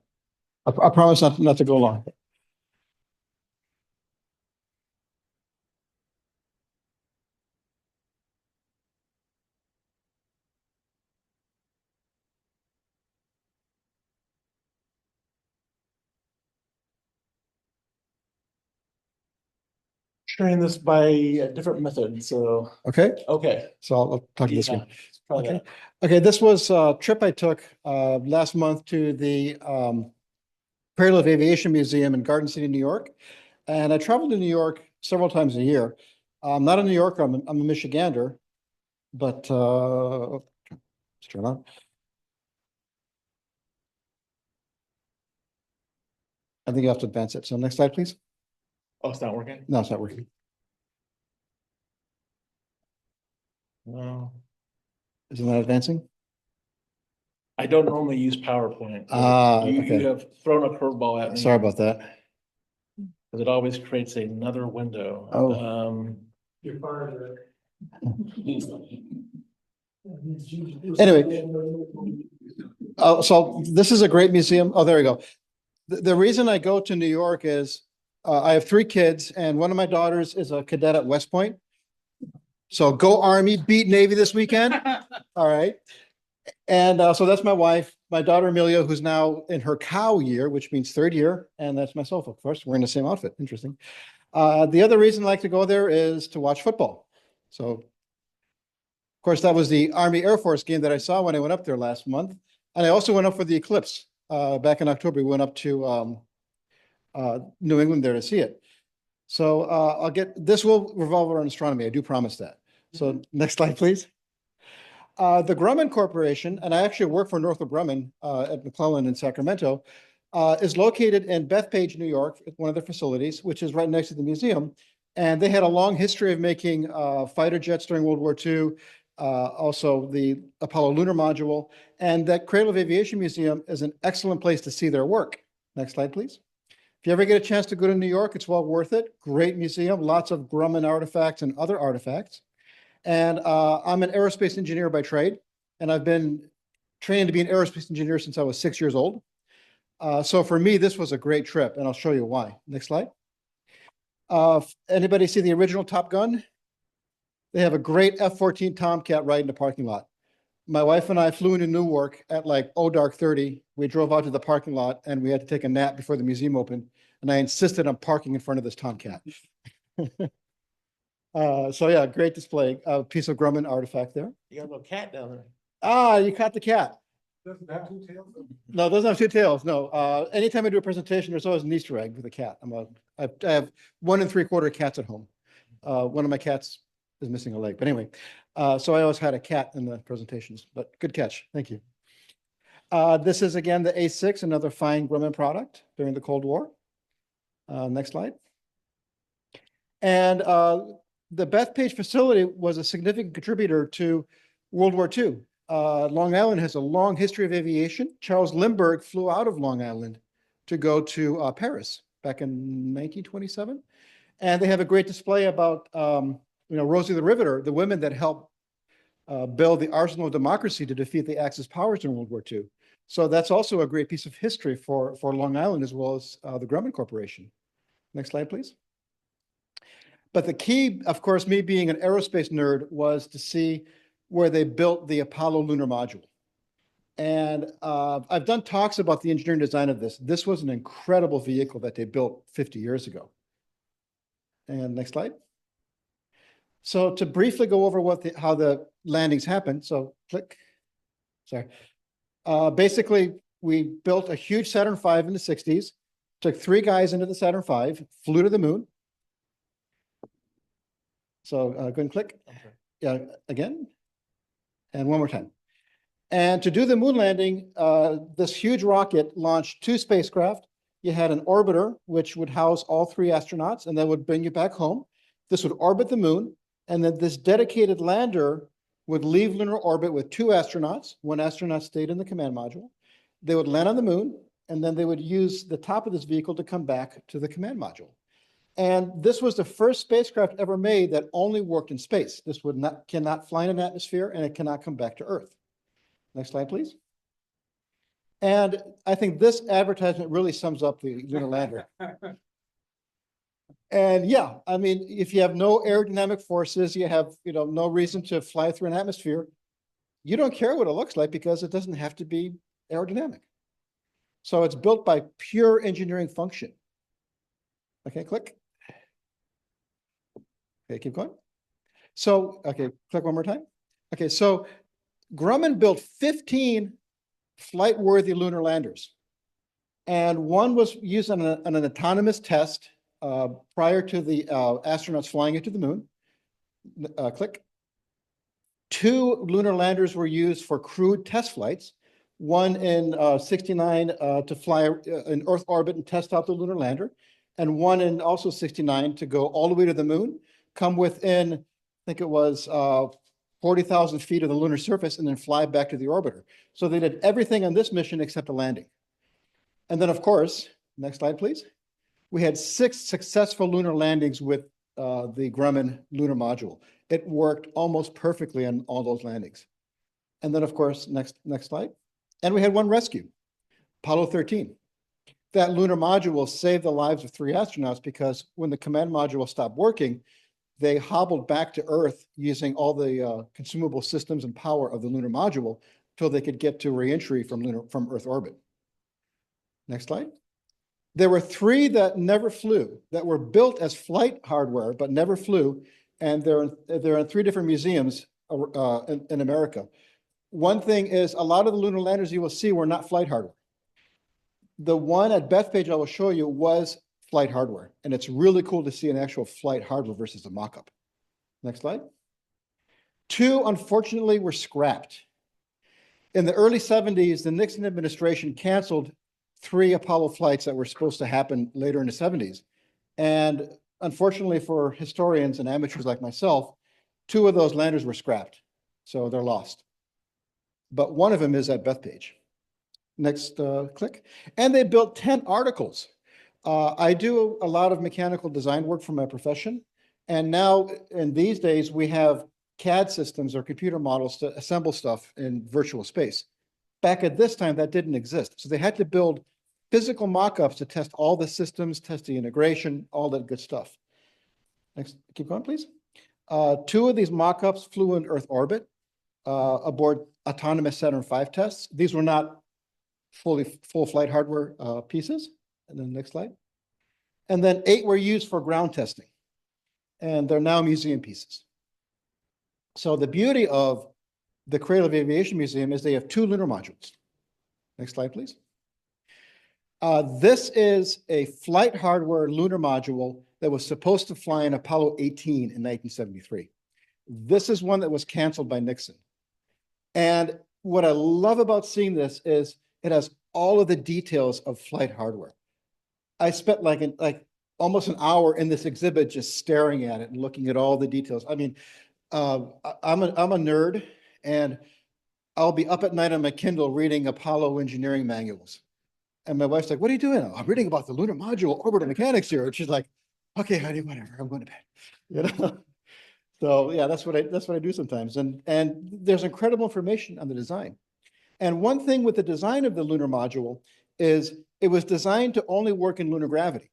I promise not to go long. sharing this by a different method, so, Okay, okay. so I'll talk to this Yeah, one. let's try Okay. that. Okay, this was a trip I took last month to the Cradle of Aviation Museum in Garden City, New York. And I traveled to New York several times a year. I'm not a New Yorker, I'm a Michigander, but let's turn on. I think you have to advance it. So next slide, please. Oh, it's not working? No, it's not working. No. Is it not advancing? I don't normally use PowerPoint. but Ah, You okay. have thrown a curveball at me. Sorry about that. Because it always creates another window. Oh. You're part of it. Anyway. So this is a great museum. Oh, there we go. The reason I go to New York is I have 3 kids and one of my daughters is a cadet at West Point. So go Army, beat Navy this weekend. All right. And so that's my wife, my daughter Amelia, who's now in her cow year, which means 3rd year. And that's myself, of course. We're in the same outfit. Interesting. The other reason I like to go there is to watch football. So, of course, that was the Army Air Force game that I saw when I went up there last month. And I also went up for the eclipse back in October. We went up to New England there to see it. So this will revolve around astronomy. I do promise that. So next slide, please. The Grumman Corporation, and I actually work for Northrop Grumman at McClellan in Sacramento, is located in Bethpage, New York, at one of their facilities, which is right next to the museum. And they had a long history of making fighter jets during World War II, also the Apollo lunar module. And that Cradle of Aviation Museum is an excellent place to see their work. Next slide, please. If you ever get a chance to go to New York, it's well worth it. Great museum, lots of Grumman artifacts and other artifacts. And I'm an aerospace engineer by trade, and I've been trained to be an aerospace engineer since I was 6 years old. So for me, this was a great trip, and I'll show you why. Next slide. Anybody see the original Top Gun? They have a great F-14 Tomcat right in the parking lot. My wife and I flew into Newark at like dark 30. We drove out to the parking lot, and we had to take a nap before the museum opened. And I insisted on parking in front of this Tomcat. So yeah, great display. A piece of Grumman artifact there. You got a little cat down there. Ah, you caught the cat. Doesn't have 2 tails? No, it doesn't have 2 tails. No. Anytime I do a presentation, there's always an Easter egg with a cat. I have 1 3/4 cats at home. One of my cats is missing a leg. But anyway, so I always had a cat in the presentations. But good catch. Thank you. This is again the A6, another fine Grumman product during the Cold War. Next slide. And the Bethpage facility was a significant contributor to World War II. Long Island has a long history of aviation. Charles Lindbergh flew out of Long Island to go to Paris back in 1927. And they have a great display about, Rosie the Riveter, the women that helped build the arsenal of democracy to defeat the Axis powers during World War II. So that's also a great piece of history for Long Island as well as the Grumman Corporation. Next slide, please. But the key, of course, me being an aerospace nerd, was to see where they built the Apollo lunar module. And I've done talks about the engineering design of this. This was an incredible vehicle that they built 50 years ago. And next slide. So to briefly go over how the landings happened. So click. Sorry. Basically, we built a huge Saturn V in the 60s, took 3 guys into the Saturn V, flew to the moon. So go ahead and click. Yeah, again. And one more time. And to do the moon landing, this huge rocket launched 2 spacecraft. You had an orbiter, which would house all 3 astronauts, and that would bring you back home. This would orbit the moon, and then this dedicated lander would leave lunar orbit with 2 astronauts. 1 astronaut stayed in the command module. They would land on the moon, and then they would use the top of this vehicle to come back to the command module. And this was the first spacecraft ever made that only worked in space. This cannot fly in an atmosphere, and it cannot come back to Earth. Next slide, please. And I think this advertisement really sums up the lunar lander. And yeah, I mean, if you have no aerodynamic forces, you have no reason to fly through an atmosphere, you don't care what it looks like because it doesn't have to be aerodynamic. So it's built by pure engineering function. Okay, click. Okay, keep going. So, okay, click one more time. Okay, so Grumman built 15 flight-worthy lunar landers. And one was used on an autonomous test prior to the astronauts flying into the moon. Click. 2 lunar landers were used for crewed test flights. One in 69 to fly in Earth orbit and test out the lunar lander. And one in also 69 to go all the way to the moon, come within, I think it was 40,000 feet of the lunar surface, and then fly back to the orbiter. So they did everything on this mission except a landing. And then, of course, next slide, please. We had 6 successful lunar landings with the Grumman lunar module. It worked almost perfectly on all those landings. And then, of course, next slide. And we had 1 rescue, Apollo 13. That lunar module saved the lives of 3 astronauts because when the command module stopped working, they hobbled back to Earth using all the consumable systems and power of the lunar module until they could get to reentry from Earth orbit. Next slide. There were 3 that never flew, that were built as flight hardware, but never flew. And they're in 3 different museums in America. One thing is a lot of the lunar landers you will see were not flight hardware. The one at Bethpage I will show you was flight hardware. And it's really cool to see an actual flight hardware versus a mock-up. Next slide. 2, unfortunately, were scrapped. In the early 70s, the Nixon administration canceled 3 Apollo flights that were supposed to happen later in the 70s. And unfortunately for historians and amateurs like myself, 2 of those landers were scrapped. So they're lost. But one of them is at Bethpage. Next click. And they built 10 articles. I do a lot of mechanical design work for my profession. And now in these days, we have CAD systems or computer models to assemble stuff in virtual space. Back at this time, that didn't exist. So they had to build physical mock-ups to test all the systems, test the integration, all that good stuff. Next, keep going, please. 2 of these mock-ups flew in Earth orbit aboard autonomous Saturn V tests. These were not full flight hardware pieces. And then next slide. And then 8 were used for ground testing. And they're now museum pieces. So the beauty of the Cradle of Aviation Museum is they have 2 lunar modules. Next slide, please. This is a flight hardware lunar module that was supposed to fly in Apollo 18 in 1973. This is one that was canceled by Nixon. And what I love about seeing this is it has all of the details of flight hardware. I spent like almost an hour in this exhibit just staring at it and looking at all the details. I mean, I'm a nerd, and I'll be up at night on my Kindle reading Apollo engineering manuals. And my wife's like, "What are you doing?" "I'm reading about the lunar module orbital mechanics here." And she's like, "Okay, honey, whatever. I'm going to bed." You know. So yeah, that's what I do sometimes. And there's incredible information on the design. And one thing with the design of the lunar module is it was designed to only work in lunar gravity.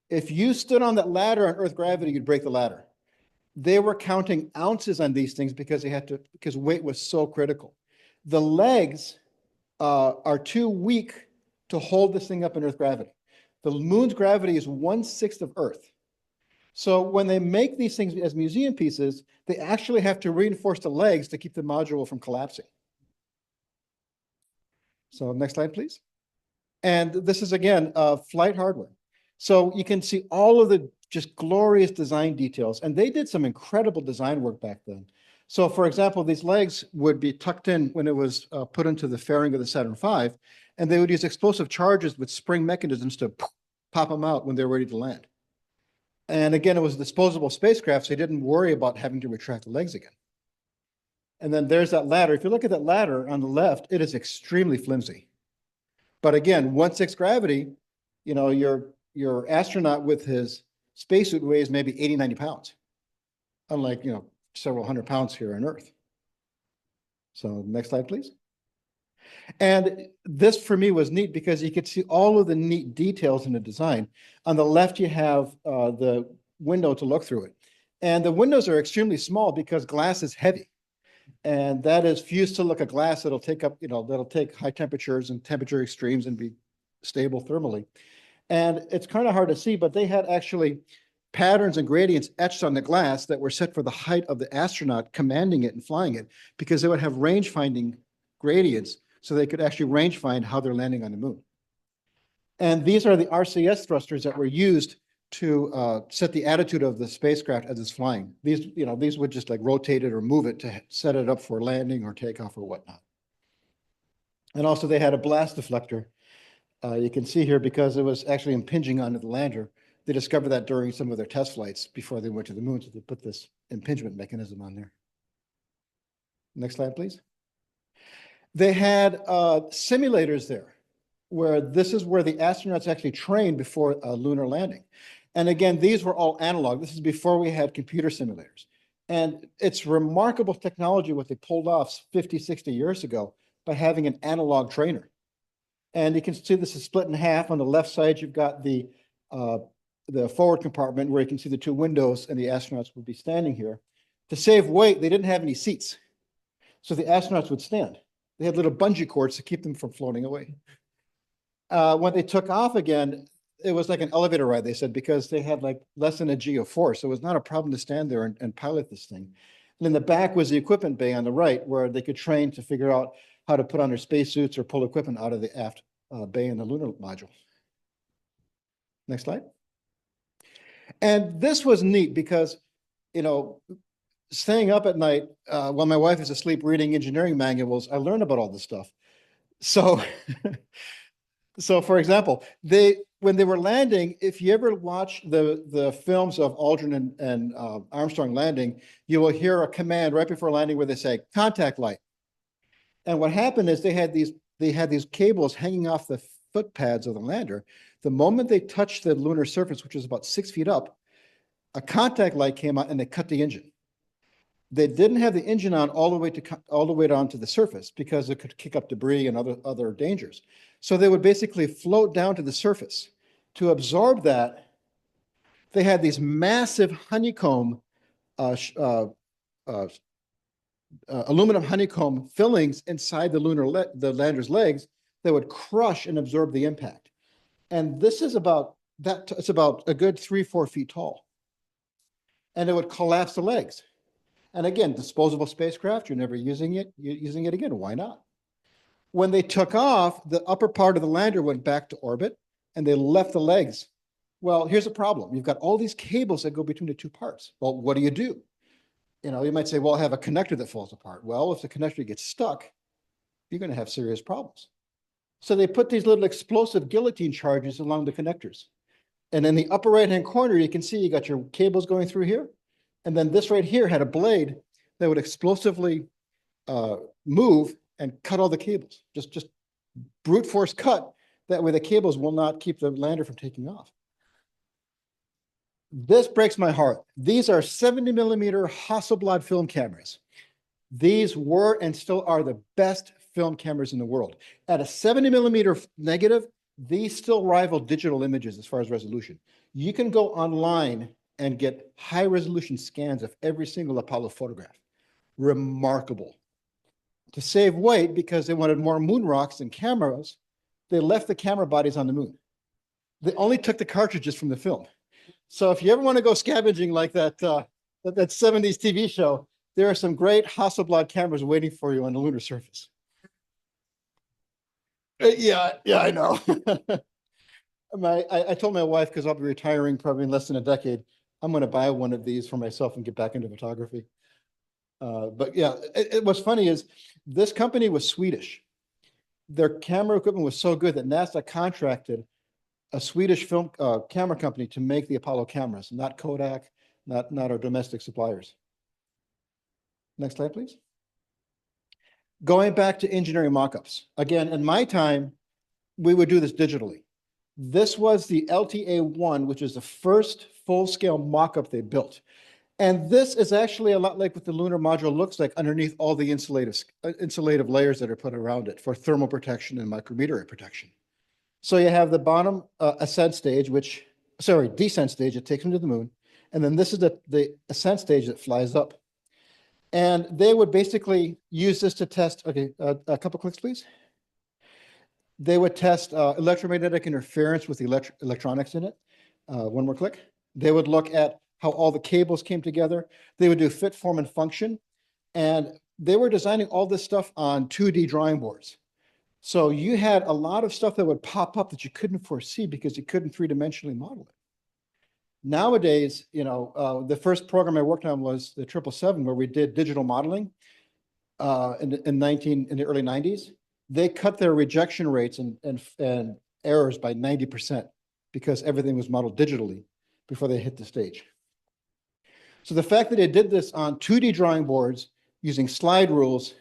If you stood on that ladder on Earth gravity, you'd break the ladder. They were counting ounces on these things because because weight was so critical. The legs are too weak to hold this thing up in Earth gravity. The moon's gravity is 1/6 of Earth. So when they make these things as museum pieces, they actually have to reinforce the legs to keep the module from collapsing. So next slide, please. And this is, again, flight hardware. So you can see all of the just glorious design details. And they did some incredible design work back then. So for example, these legs would be tucked in when it was put into the fairing of the Saturn V, and they would use explosive charges with spring mechanisms to pop them out when they were ready to land. And again, it was a disposable spacecraft, so they didn't worry about having to retract the legs again. And then there's that ladder. If you look at that ladder on the left, it is extremely flimsy. But again, 1/6 gravity, you know, your astronaut with his spacesuit weighs maybe 80, 90 pounds. Unlike, you know, several hundred pounds here on Earth. So next slide, please. And this for me was neat because you could see all of the neat details in the design. On the left, you have the window to look through it. And the windows are extremely small because glass is heavy. And that is fused silica glass that'll take up, you know, that'll take high temperatures and temperature extremes and be stable thermally. And it's kind of hard to see, but they had actually patterns and gradients etched on the glass that were set for the height of the astronaut commanding it and flying it, because they would have range finding gradients so they could actually range find how they're landing on the moon. And these are the RCS thrusters that were used to set the attitude of the spacecraft as it's flying. These would just like rotate it or move it to set it up for landing or takeoff or whatnot. And also they had a blast deflector. You can see here, because it was actually impinging onto the lander, they discovered that during some of their test flights before they went to the moon. So they put this impingement mechanism on there. Next slide, please. They had simulators there, where this is where the astronauts actually trained before a lunar landing. And again, these were all analog. This is before we had computer simulators. And it's remarkable technology what they pulled off 50, 60 years ago by having an analog trainer. And you can see this is split in half. On the left side, you've got the forward compartment where you can see the two windows, and the astronauts would be standing here. To save weight, they didn't have any seats. So the astronauts would stand. They had little bungee cords to keep them from floating away. When they took off again, it was like an elevator ride, they said, because they had like less than a G of force. So it was not a problem to stand there and pilot this thing. And in the back was the equipment bay on the right, where they could train to figure out how to put on their spacesuits or pull equipment out of the aft bay in the lunar module. Next slide. And this was neat because, staying up at night while my wife is asleep reading engineering manuals, I learned about all this stuff. So, so for example, when they were landing, if you ever watch the films of Aldrin and Armstrong landing, you will hear a command right before landing where they say contact light. And what happened is they had these cables hanging off the foot pads of the lander. The moment they touched the lunar surface, which was about 6 feet up, a contact light came on and they cut the engine. They didn't have the engine on all the way down to the surface because it could kick up debris and other dangers. So they would basically float down to the surface. To absorb that, they had these massive honeycomb, aluminum honeycomb fillings inside the lander's legs that would crush and absorb the impact. And this is it's about a good 3-4 feet tall. And it would collapse the legs. And again, disposable spacecraft, you're never using it again. Why not? When they took off, the upper part of the lander went back to orbit and they left the legs. Well, here's a problem. You've got all these cables that go between the two parts. Well, what do? You might say, well, I have a connector that falls apart. Well, if the connector gets stuck, you're going to have serious problems. So they put these little explosive guillotine charges along the connectors. And in the upper right-hand corner, you can see you got your cables going through here. And then this right here had a blade that would explosively move and cut all the cables. Just brute force cut. That way the cables will not keep the lander from taking off. This breaks my heart. These are 70 millimeter Hasselblad film cameras. These were and still are the best film cameras in the world. At a 70 millimeter negative, these still rival digital images as far as resolution. You can go online and get high resolution scans of every single Apollo photograph. Remarkable. To save weight, because they wanted more moon rocks than cameras, they left the camera bodies on the moon. They only took the cartridges from the film. So if you ever want to go scavenging like that 70s TV show, there are some great Hasselblad cameras waiting for you on the lunar surface. Yeah, I know. I told my wife, because I'll be retiring probably in less than a decade, I'm going to buy one of these for myself and get back into photography. But yeah, what's funny is this company was Swedish. Their camera equipment was so good that NASA contracted a Swedish film camera company to make the Apollo cameras, not Kodak, not our domestic suppliers. Next slide, please. Going back to engineering mockups. Again, in my time, we would do this digitally. This was the LTA-1, which is the first full-scale mockup they built. And this is actually a lot like what the lunar module looks like underneath all the insulative layers that are put around it for thermal protection and micrometeorite protection. So you have the bottom descent stage, it takes them to the moon. And then this is the ascent stage that flies up. And they would basically use this to test, a couple clicks, please. They would test electromagnetic interference with the electronics in it. One more click. They would look at how all the cables came together. They would do fit, form, and function. And they were designing all this stuff on 2D drawing boards. So you had a lot of stuff that would pop up that you couldn't foresee because you couldn't three-dimensionally model it. Nowadays, the first program I worked on was the 777, where we did digital modeling in the early 90s. They cut their rejection rates and errors by 90% because everything was modeled digitally before they hit the stage. So the fact that they did this on 2D drawing boards using slide rules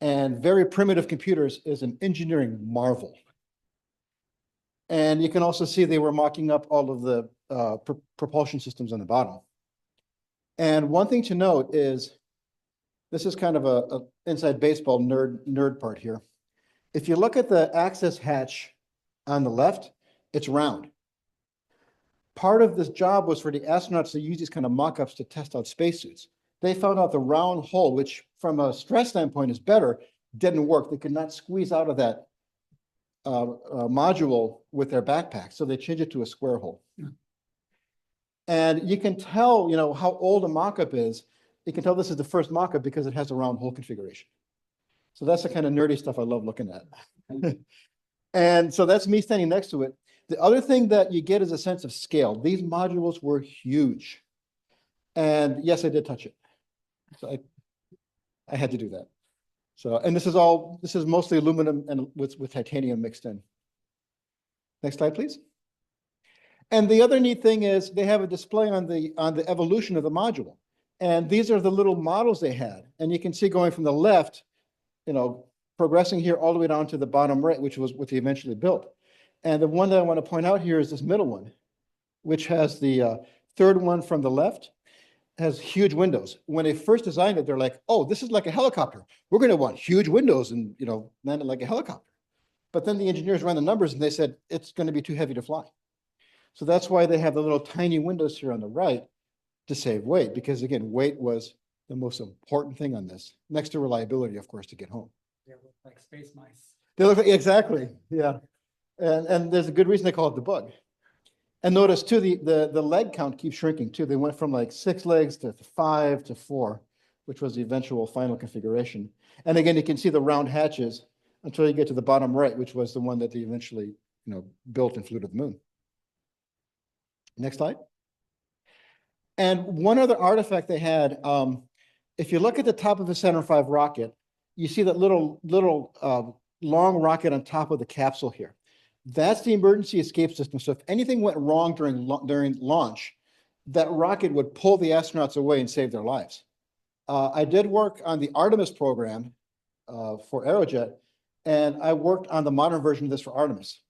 and very primitive computers is an engineering marvel. And you can also see they were mocking up all of the propulsion systems on the bottom. And one thing to note is, this is kind of a inside baseball nerd part here. If you look at the access hatch on the left, it's round. Part of this job was for the astronauts to use these kind of mock-ups to test out spacesuits. They found out the round hole, which from a stress standpoint is better, didn't work. They could not squeeze out of that module with their backpack, so they changed it to a square hole. Yeah. And you can tell, how old a mock-up is. You can tell this is the first mock-up because it has a round hole configuration. So that's the kind of nerdy stuff I love looking at. And so that's me standing next to it. The other thing that you get is a sense of scale. These modules were huge. And yes, I did touch it. So I had to do that. So, and this is mostly aluminum and with titanium mixed in. Next slide, please. And the other neat thing is they have a display on the evolution of the module. And these are the little models they had. And you can see going from the left, progressing here all the way down to the bottom right, which was what they eventually built. And the one that I want to point out here is this middle one, which has the third one from the left, has huge windows. When they first designed it, they're like, oh, this is like a helicopter. We're going to want huge windows and, land it like a helicopter. But then the engineers ran the numbers and they said, it's going to be too heavy to fly. So that's why they have the little tiny windows here on the right to save weight, because again, weight was the most important thing on this, next to reliability, of course, to get home. They look like space mice. They look like, exactly, yeah. And there's a good reason they call it the bug. And notice too, the leg count keeps shrinking too. They went from like 6 legs to 5 to 4, which was the eventual final configuration. And again, you can see the round hatches until you get to the bottom right, which was the one that they eventually, built and flew to the moon. Next slide. And one other artifact they had, if you look at the top of the Saturn V rocket, you see that little long rocket on top of the capsule here. That's the emergency escape system. So if anything went wrong during launch, that rocket would pull the astronauts away and save their lives. I did work on the Artemis program for Aerojet, and I worked on the modern version of this for Artemis.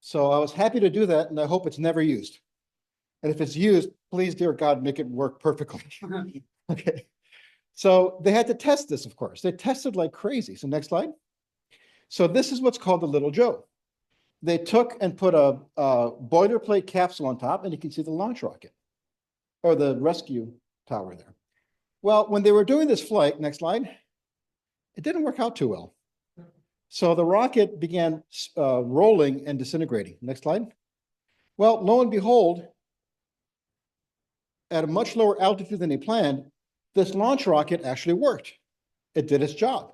So I was happy to do that, and I hope it's never used. And if it's used, please, dear God, make it work perfectly. Okay. So they had to test this, of course. They tested like crazy. So next slide. So this is what's called the Little Joe. They took and put a boilerplate capsule on top, and you can see the launch rocket or the rescue tower there. Well, when they were doing this flight, next slide, it didn't work out too well. So the rocket began rolling and disintegrating. Next slide. Well, lo and behold, at a much lower altitude than they planned, this launch rocket actually worked. It did its job.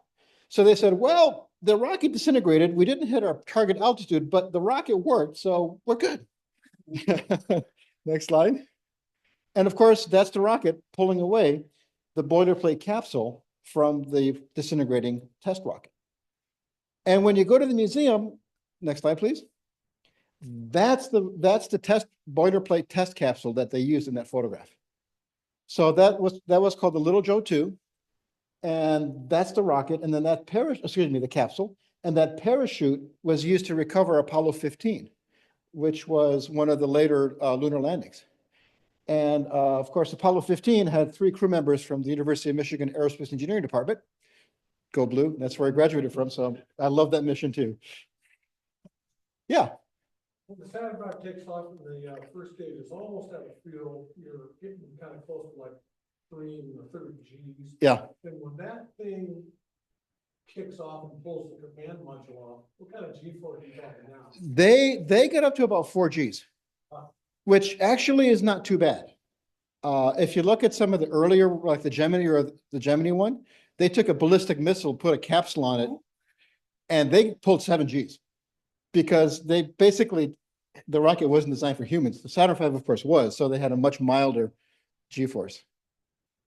So they said, well, the rocket disintegrated. We didn't hit our target altitude, but the rocket worked, so we're good. Next slide. And of course, that's the rocket pulling away the boilerplate capsule from the disintegrating test rocket. And when you go to the museum, next slide, please. That's the test boilerplate test capsule that they used in that photograph. So that was called the Little Joe 2. And that's the rocket. And then that the capsule. And that parachute was used to recover Apollo 15, which was one of the later lunar landings. And of course, Apollo 15 had 3 crew members from the University of Michigan Aerospace Engineering Department. Go Blue, that's where I graduated from. So I love that mission too. Yeah. When the Saturn V takes off in the first stage, it's almost at a field, you're getting kind of close to like 3 and a third Gs. Yeah. And when that thing kicks off and pulls the command module off, what kind of G force are you talking now? They get up to about 4 Gs. which actually is not too bad. If you look at some of the earlier, like the Gemini or the Gemini one, they took a ballistic missile, put a capsule on it, and they pulled 7 Gs because they basically, the rocket wasn't designed for humans. The Saturn V, of course, was, so they had a much milder G-force.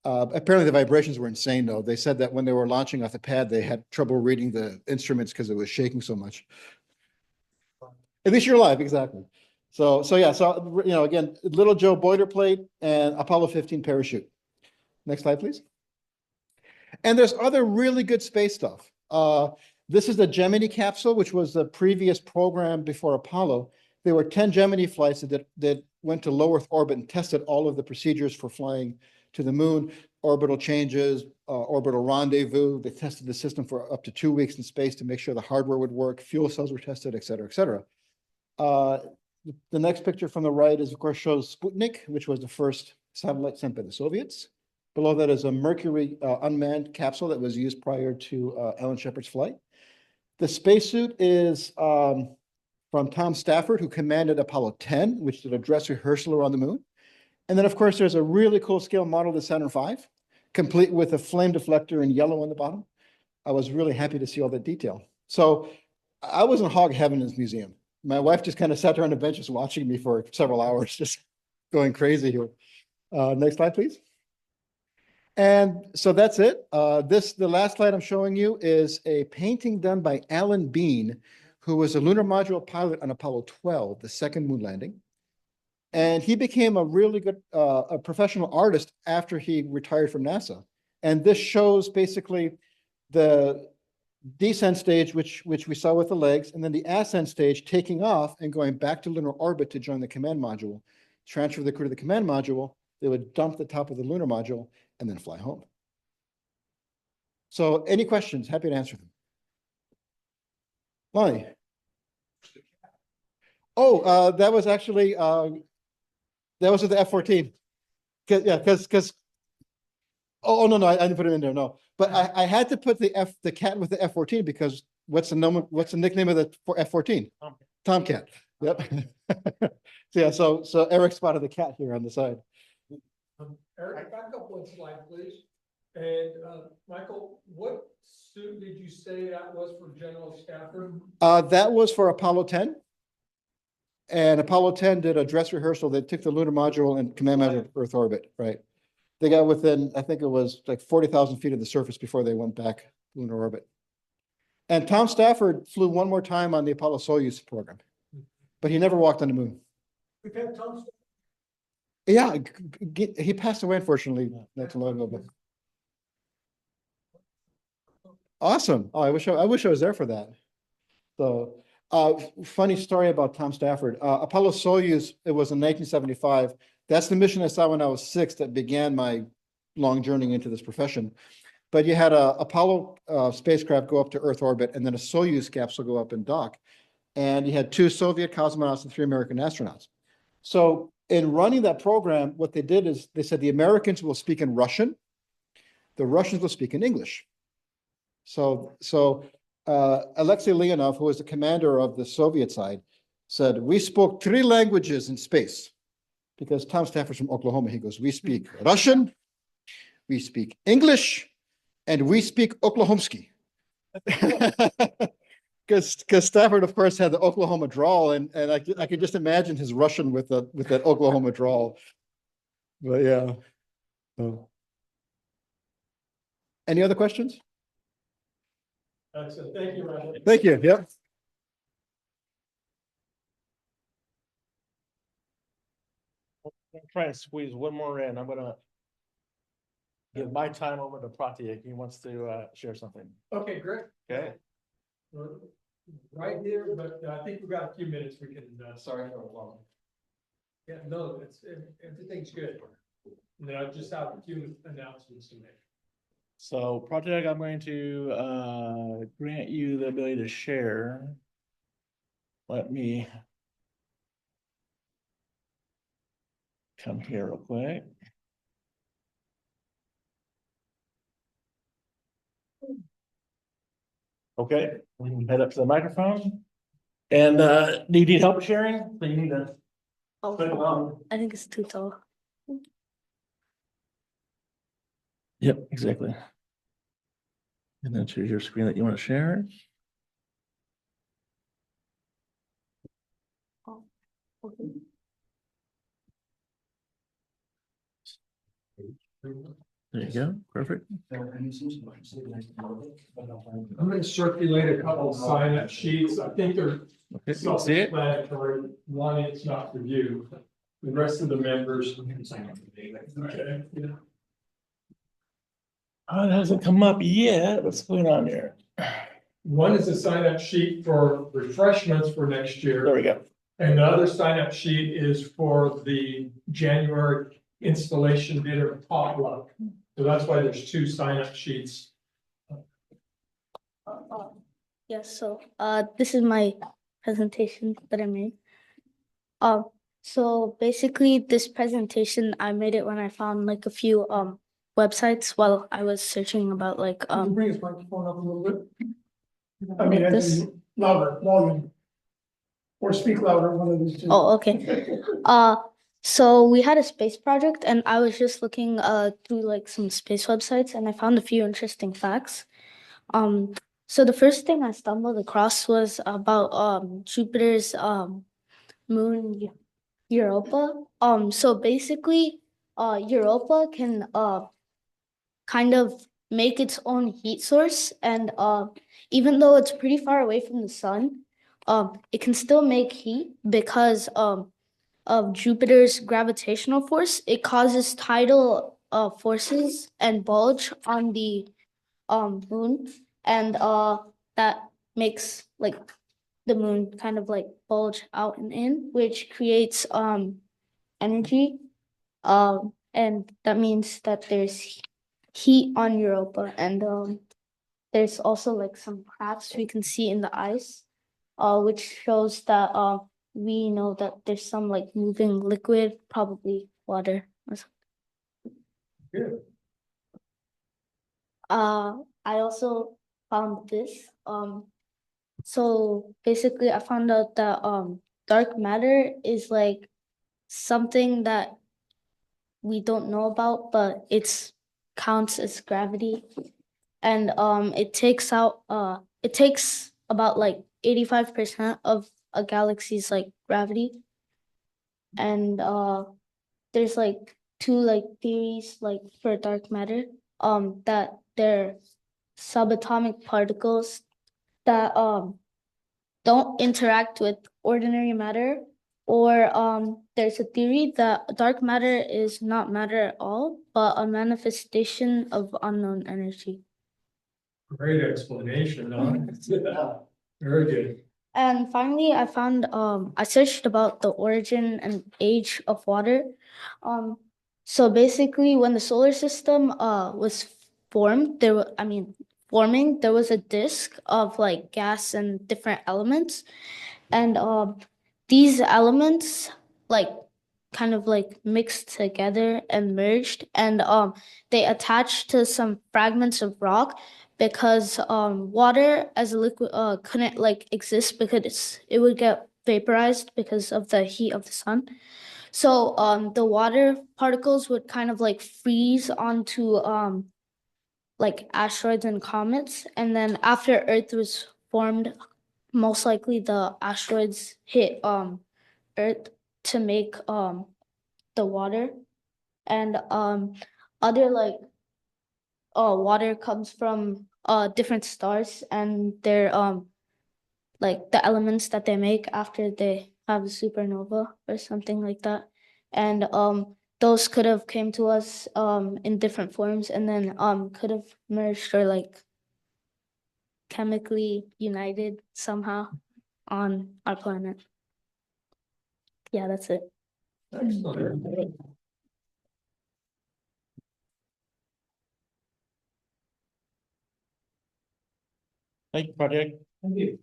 Apparently the vibrations were insane though. They said that when they were launching off the pad, they had trouble reading the instruments because it was shaking so much. At least you're alive, exactly. So yeah, so, you know, again, little Joe boilerplate and Apollo 15 parachute. Next slide, please. And there's other really good space stuff. This is the Gemini capsule, which was the previous program before Apollo. There were 10 Gemini flights that went to low Earth orbit and tested all of the procedures for flying to the moon, orbital changes, orbital rendezvous. They tested the system for up to 2 weeks in space to make sure the hardware would work. Fuel cells were tested, et cetera, et cetera. The next picture from the right is, of course, shows Sputnik, which was the first satellite sent by the Soviets. Below that is a Mercury unmanned capsule that was used prior to Alan Shepard's flight. The spacesuit is from Tom Stafford, who commanded Apollo 10, which did a dress rehearsal around the moon. And then, of course, there's a really cool scale model of the Saturn V, complete with a flame deflector in yellow on the bottom. I was really happy to see all that detail. So I was in hog heaven in this museum. My wife just kind of sat there on the bench just watching me for several hours, just going crazy here. Next slide, please. And so that's it. The last slide I'm showing you is a painting done by Alan Bean, who was a lunar module pilot on Apollo 12, the second moon landing. And he became a really good a professional artist after he retired from NASA. And this shows basically the descent stage, which we saw with the legs, and then the ascent stage taking off and going back to lunar orbit to join the command module, transfer the crew to the command module. They would dump the top of the lunar module and then fly home. So any questions? Happy to answer them. Lonnie. Oh, that was actually, that was with the F-14. Yeah, because oh no, I didn't put it in there, no. But I had to put the cat with the F-14 because what's the nickname of the F-14? Tomcat. Yep. So yeah, so Eric spotted the cat here on the side. Eric, back up one slide, please. And Michael, what suit did you say that was for General Stafford? That was for Apollo 10. And Apollo 10 did a dress rehearsal. They took the lunar module and command module to Earth orbit, right? They got within, I think it was like 40,000 feet of the surface before they went back to lunar orbit. And Tom Stafford flew one more time on the Apollo Soyuz program, but he never walked on the moon. We've had Tom. Yeah, he passed away, unfortunately, not too long ago. But awesome. Oh, I wish I was there for that. So, funny story about Tom Stafford. Apollo Soyuz, it was in 1975. That's the mission I saw when I was 6 that began my long journey into this profession. But you had a Apollo spacecraft go up to Earth orbit and then a Soyuz capsule go up and dock. And you had 2 Soviet cosmonauts and 3 American astronauts. So in running that program, what they did is they said the Americans will speak in Russian, the Russians will speak in English. So Alexei Leonov, who was the commander of the Soviet side, said, we spoke 3 languages in space. Because Tom Stafford's from Oklahoma, he goes, we speak Russian, we speak English, and we speak Oklahomsky. Because Stafford, of course, had the Oklahoma drawl, and I could just imagine his Russian with that Oklahoma drawl. But yeah. So. Any other questions? Excellent. Thank you, Ryan. Thank you. Yep. I'm trying to squeeze one more in. I'm gonna give my time over to Pratik. He wants to share something. Okay, great. Okay. We're right here, but I think we've got a few minutes. We can, sorry for a while. Yeah, no, everything's good. And I just have a few announcements to make. So Pratik, I'm going to grant you the ability to share. Let me come here real quick. Okay, we can head up to the microphone. And do you need help sharing? So you need to But, I think it's too tall. Yep, exactly. And then to your screen that you want to share. Okay. There you go. Perfect. I'm gonna circulate a couple of sign-up sheets. I think they're Okay, you see it? self-explanatory. One, it's not for you. The rest of the members. Okay. Oh, it hasn't come up yet. What's going on here? One is a sign-up sheet for refreshments for next year. There we go. And the other sign-up sheet is for the January installation dinner potluck. So that's why there's two sign-up sheets. Yes, so this is my presentation that I made. So basically this presentation, I made it when I found like a few websites while I was searching about like Can you bring his microphone up a little bit? I like mean, this. louder, volume. Or speak louder, one of these two. Oh, okay. So we had a space project and I was just looking through like some space websites and I found a few interesting facts. So the first thing I stumbled across was about Jupiter's moon Europa. So basically Europa can kind of make its own heat source and even though it's pretty far away from the sun, it can still make heat because of Jupiter's gravitational force. It causes tidal forces and bulge on the moon, and that makes like the moon kind of like bulge out and in, which creates energy. And that means that there's heat on Europa, and there's also like some cracks we can see in the ice, which shows that we know that there's some like moving liquid, probably water or something. Good. I also found this. So basically I found out that dark matter is like something that we don't know about, but it's counts as gravity. And it takes about like 85% of a galaxy's like gravity. And there's like two like theories like for dark matter, that they're subatomic particles that don't interact with ordinary matter, or there's a theory that dark matter is not matter at all, but a manifestation of unknown energy. Great explanation. Huh? Very good. And finally, I found I searched about the origin and age of water. So basically, when the solar system was formed, forming, there was a disk of like gas and different elements, and these elements like kind of like mixed together and merged, and they attached to some fragments of rock because water as a liquid couldn't like exist because it would get vaporized because of the heat of the sun. So the water particles would kind of like freeze onto like asteroids and comets, and then after Earth was formed, most likely the asteroids hit Earth to make the water, and other like water comes from different stars and their like the elements that they make after they have a supernova or something like that, and those could have came to us in different forms and then could have merged or like chemically united somehow on our planet. Yeah, that's it. Excellent. Thank you, Project. Thank you.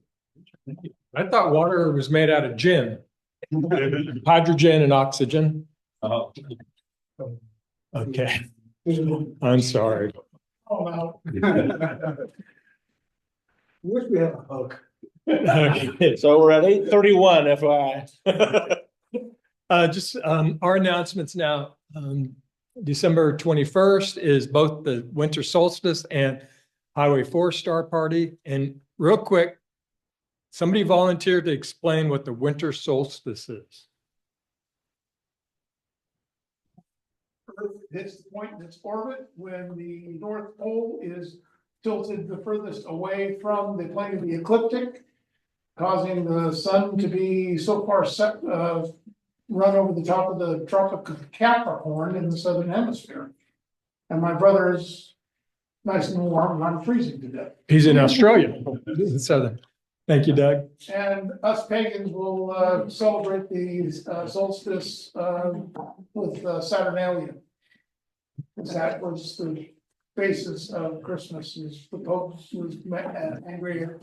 I thought water was made out of gin. Hydrogen and oxygen. Oh. Okay. I'm sorry. Oh, wow. Wish we had a hug. Okay. So we're at 8:31 FYI. Just our announcements now. December 21st is both the winter solstice and Highway 4 Star Party. And real quick, somebody volunteered to explain what the winter solstice is. Earth hits the point in its orbit when the North Pole is tilted the furthest away from the plane of the ecliptic, causing the sun to be so far set, run over the top of the Tropic of Capricorn in the southern hemisphere. And my brother is nice and warm, and I'm freezing to death. He's in Australia. Southern. Thank you, Doug. And us pagans will celebrate the solstice with Saturnalia. Because that was the basis of Christmas. Is the Pope was angry at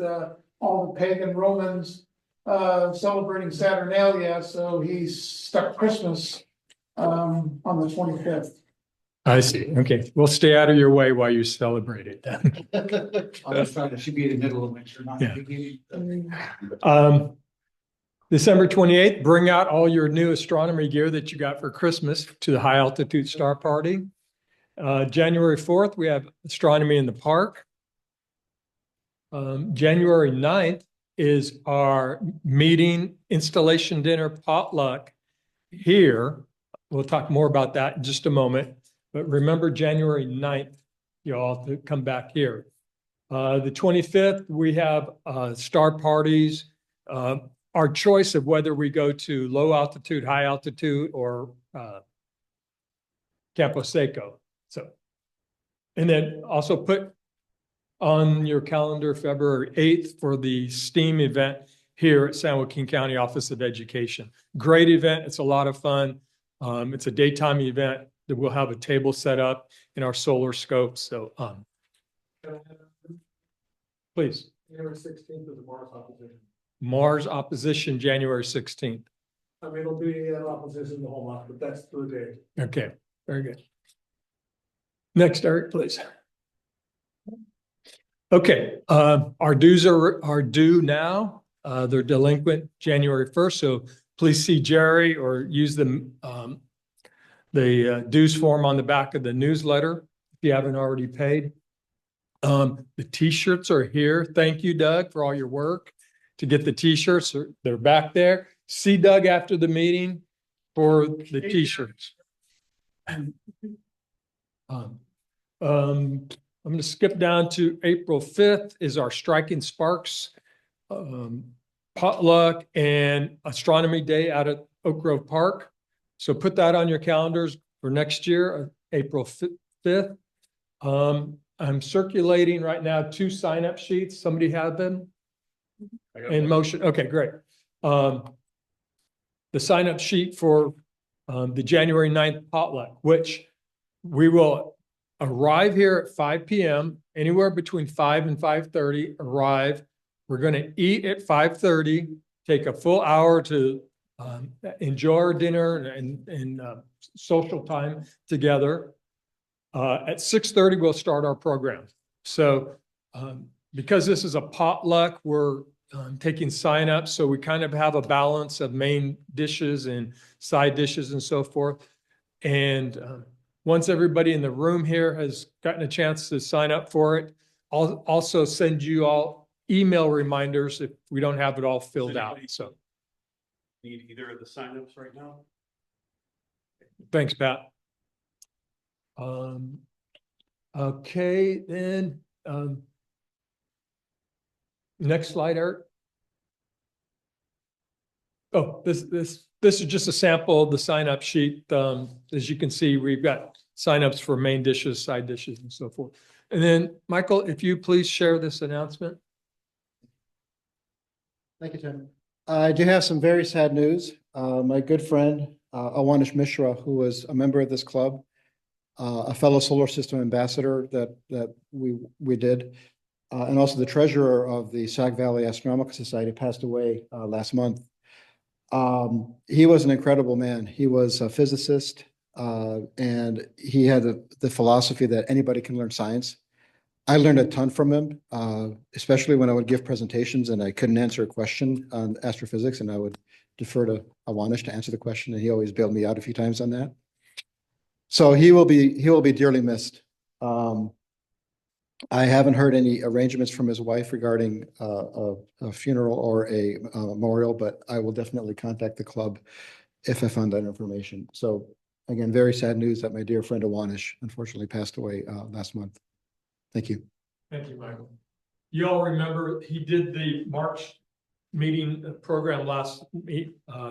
all the pagan Romans celebrating Saturnalia, so he stuck Christmas on the 25th. I see. Okay. We'll stay out of your way while you celebrate it then. It should be in the middle of winter, not the Yeah. beginning. December 28th, bring out all your new astronomy gear that you got for Christmas to the High Altitude Star Party. January 4th, we have astronomy in the park. January 9th is our meeting installation dinner potluck here. We'll talk more about that in just a moment. But remember January 9th, y'all, to come back here. The 25th, we have star parties. Our choice of whether we go to low altitude, high altitude, or Campo Seco. So, and then also put on your calendar February 8th for the STEAM event here at San Joaquin County Office of Education. Great event. It's a lot of fun. It's a daytime event that we'll have a table set up in our solar scope. So, please. January 16th is the Mars opposition. Mars opposition, January 16th. I mean, it'll be an opposition the whole month, but that's the day. Okay, very good. Next, Eric, please. Okay, our dues are due now. They're delinquent January 1st, so please see Jerry or use the dues form on the back of the newsletter if you haven't already paid. The t-shirts are here. Thank you, Doug, for all your work to get the t-shirts. They're back there. See Doug after the meeting for the t-shirts. I'm going to skip down to April 5th is our Striking Sparks potluck and astronomy day out at Oak Grove Park. So put that on your calendars for next year, April 5th. I'm circulating right now 2 sign-up sheets. Somebody have them in motion? Okay, great. The sign-up sheet for the January 9th potluck, which we will arrive here at 5 p.m., anywhere between 5 and 5:30, arrive. We're going to eat at 5:30, take a full hour to enjoy our dinner and social time together. At 6:30, we'll start our program. So because this is a potluck, we're taking sign-ups, so we kind of have a balance of main dishes and side dishes and so forth. And once everybody in the room here has gotten a chance to sign up for it, I'll also send you all email reminders if we don't have it all filled out. So need either of the signups right now? thanks, Pat. Okay, then next slide, Eric. Oh, this is just a sample of the sign-up sheet. As you can see, we've got sign-ups for main dishes, side dishes, and so forth. And then, Michael, if you please share this announcement. Thank you, Tim. I do have some very sad news. My good friend, Awanish Mishra, who was a member of this club, a fellow solar system ambassador that we did, and also the treasurer of the Sac Valley Astronomical Society, passed away last month. He was an incredible man. He was a physicist, and he had the philosophy that anybody can learn science. I learned a ton from him, especially when I would give presentations and I couldn't answer a question on astrophysics, and I would defer to Awanish to answer the question, and he always bailed me out a few times on that. So he will be dearly missed. I haven't heard any arrangements from his wife regarding a funeral or a memorial, but I will definitely contact the club if I found that information. So again, very sad news that my dear friend Awanish unfortunately passed away last month. Thank you. Thank you, Michael. You all remember he did the March meeting program last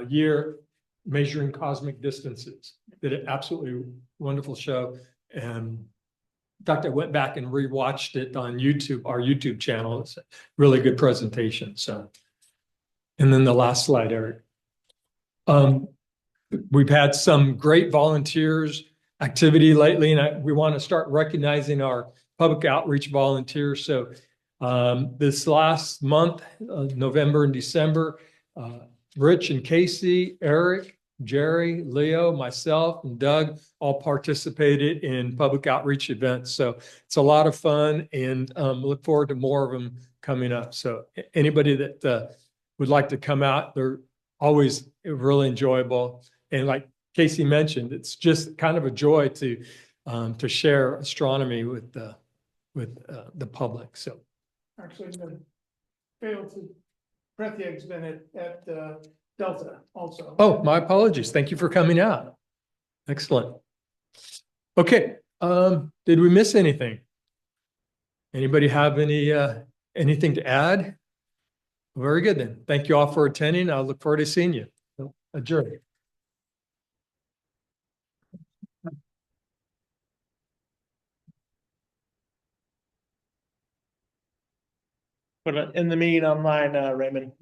year, measuring cosmic distances. Did an absolutely wonderful show. And in fact, I went back and rewatched it on YouTube, our YouTube channel. It's a really good presentation. So, and then the last slide, Eric. We've had some great volunteers activity lately, and we want to start recognizing our public outreach volunteers. So this last month, November and December, Rich and Casey, Eric, Jerry, Leo, myself, and Doug all participated in public outreach events. So it's a lot of fun, and look forward to more of them coming up. So anybody that would like to come out, they're always really enjoyable. And like Casey mentioned, it's just kind of a joy to share astronomy with the public. So Actually, Pretheg's been at Delta also. oh, my apologies. Thank you for coming out. Excellent. Okay. Did we miss anything? Anybody have anything to add? Very good then. Thank you all for attending. I look forward to seeing you. Adjourned. But in the meeting online, Raymond,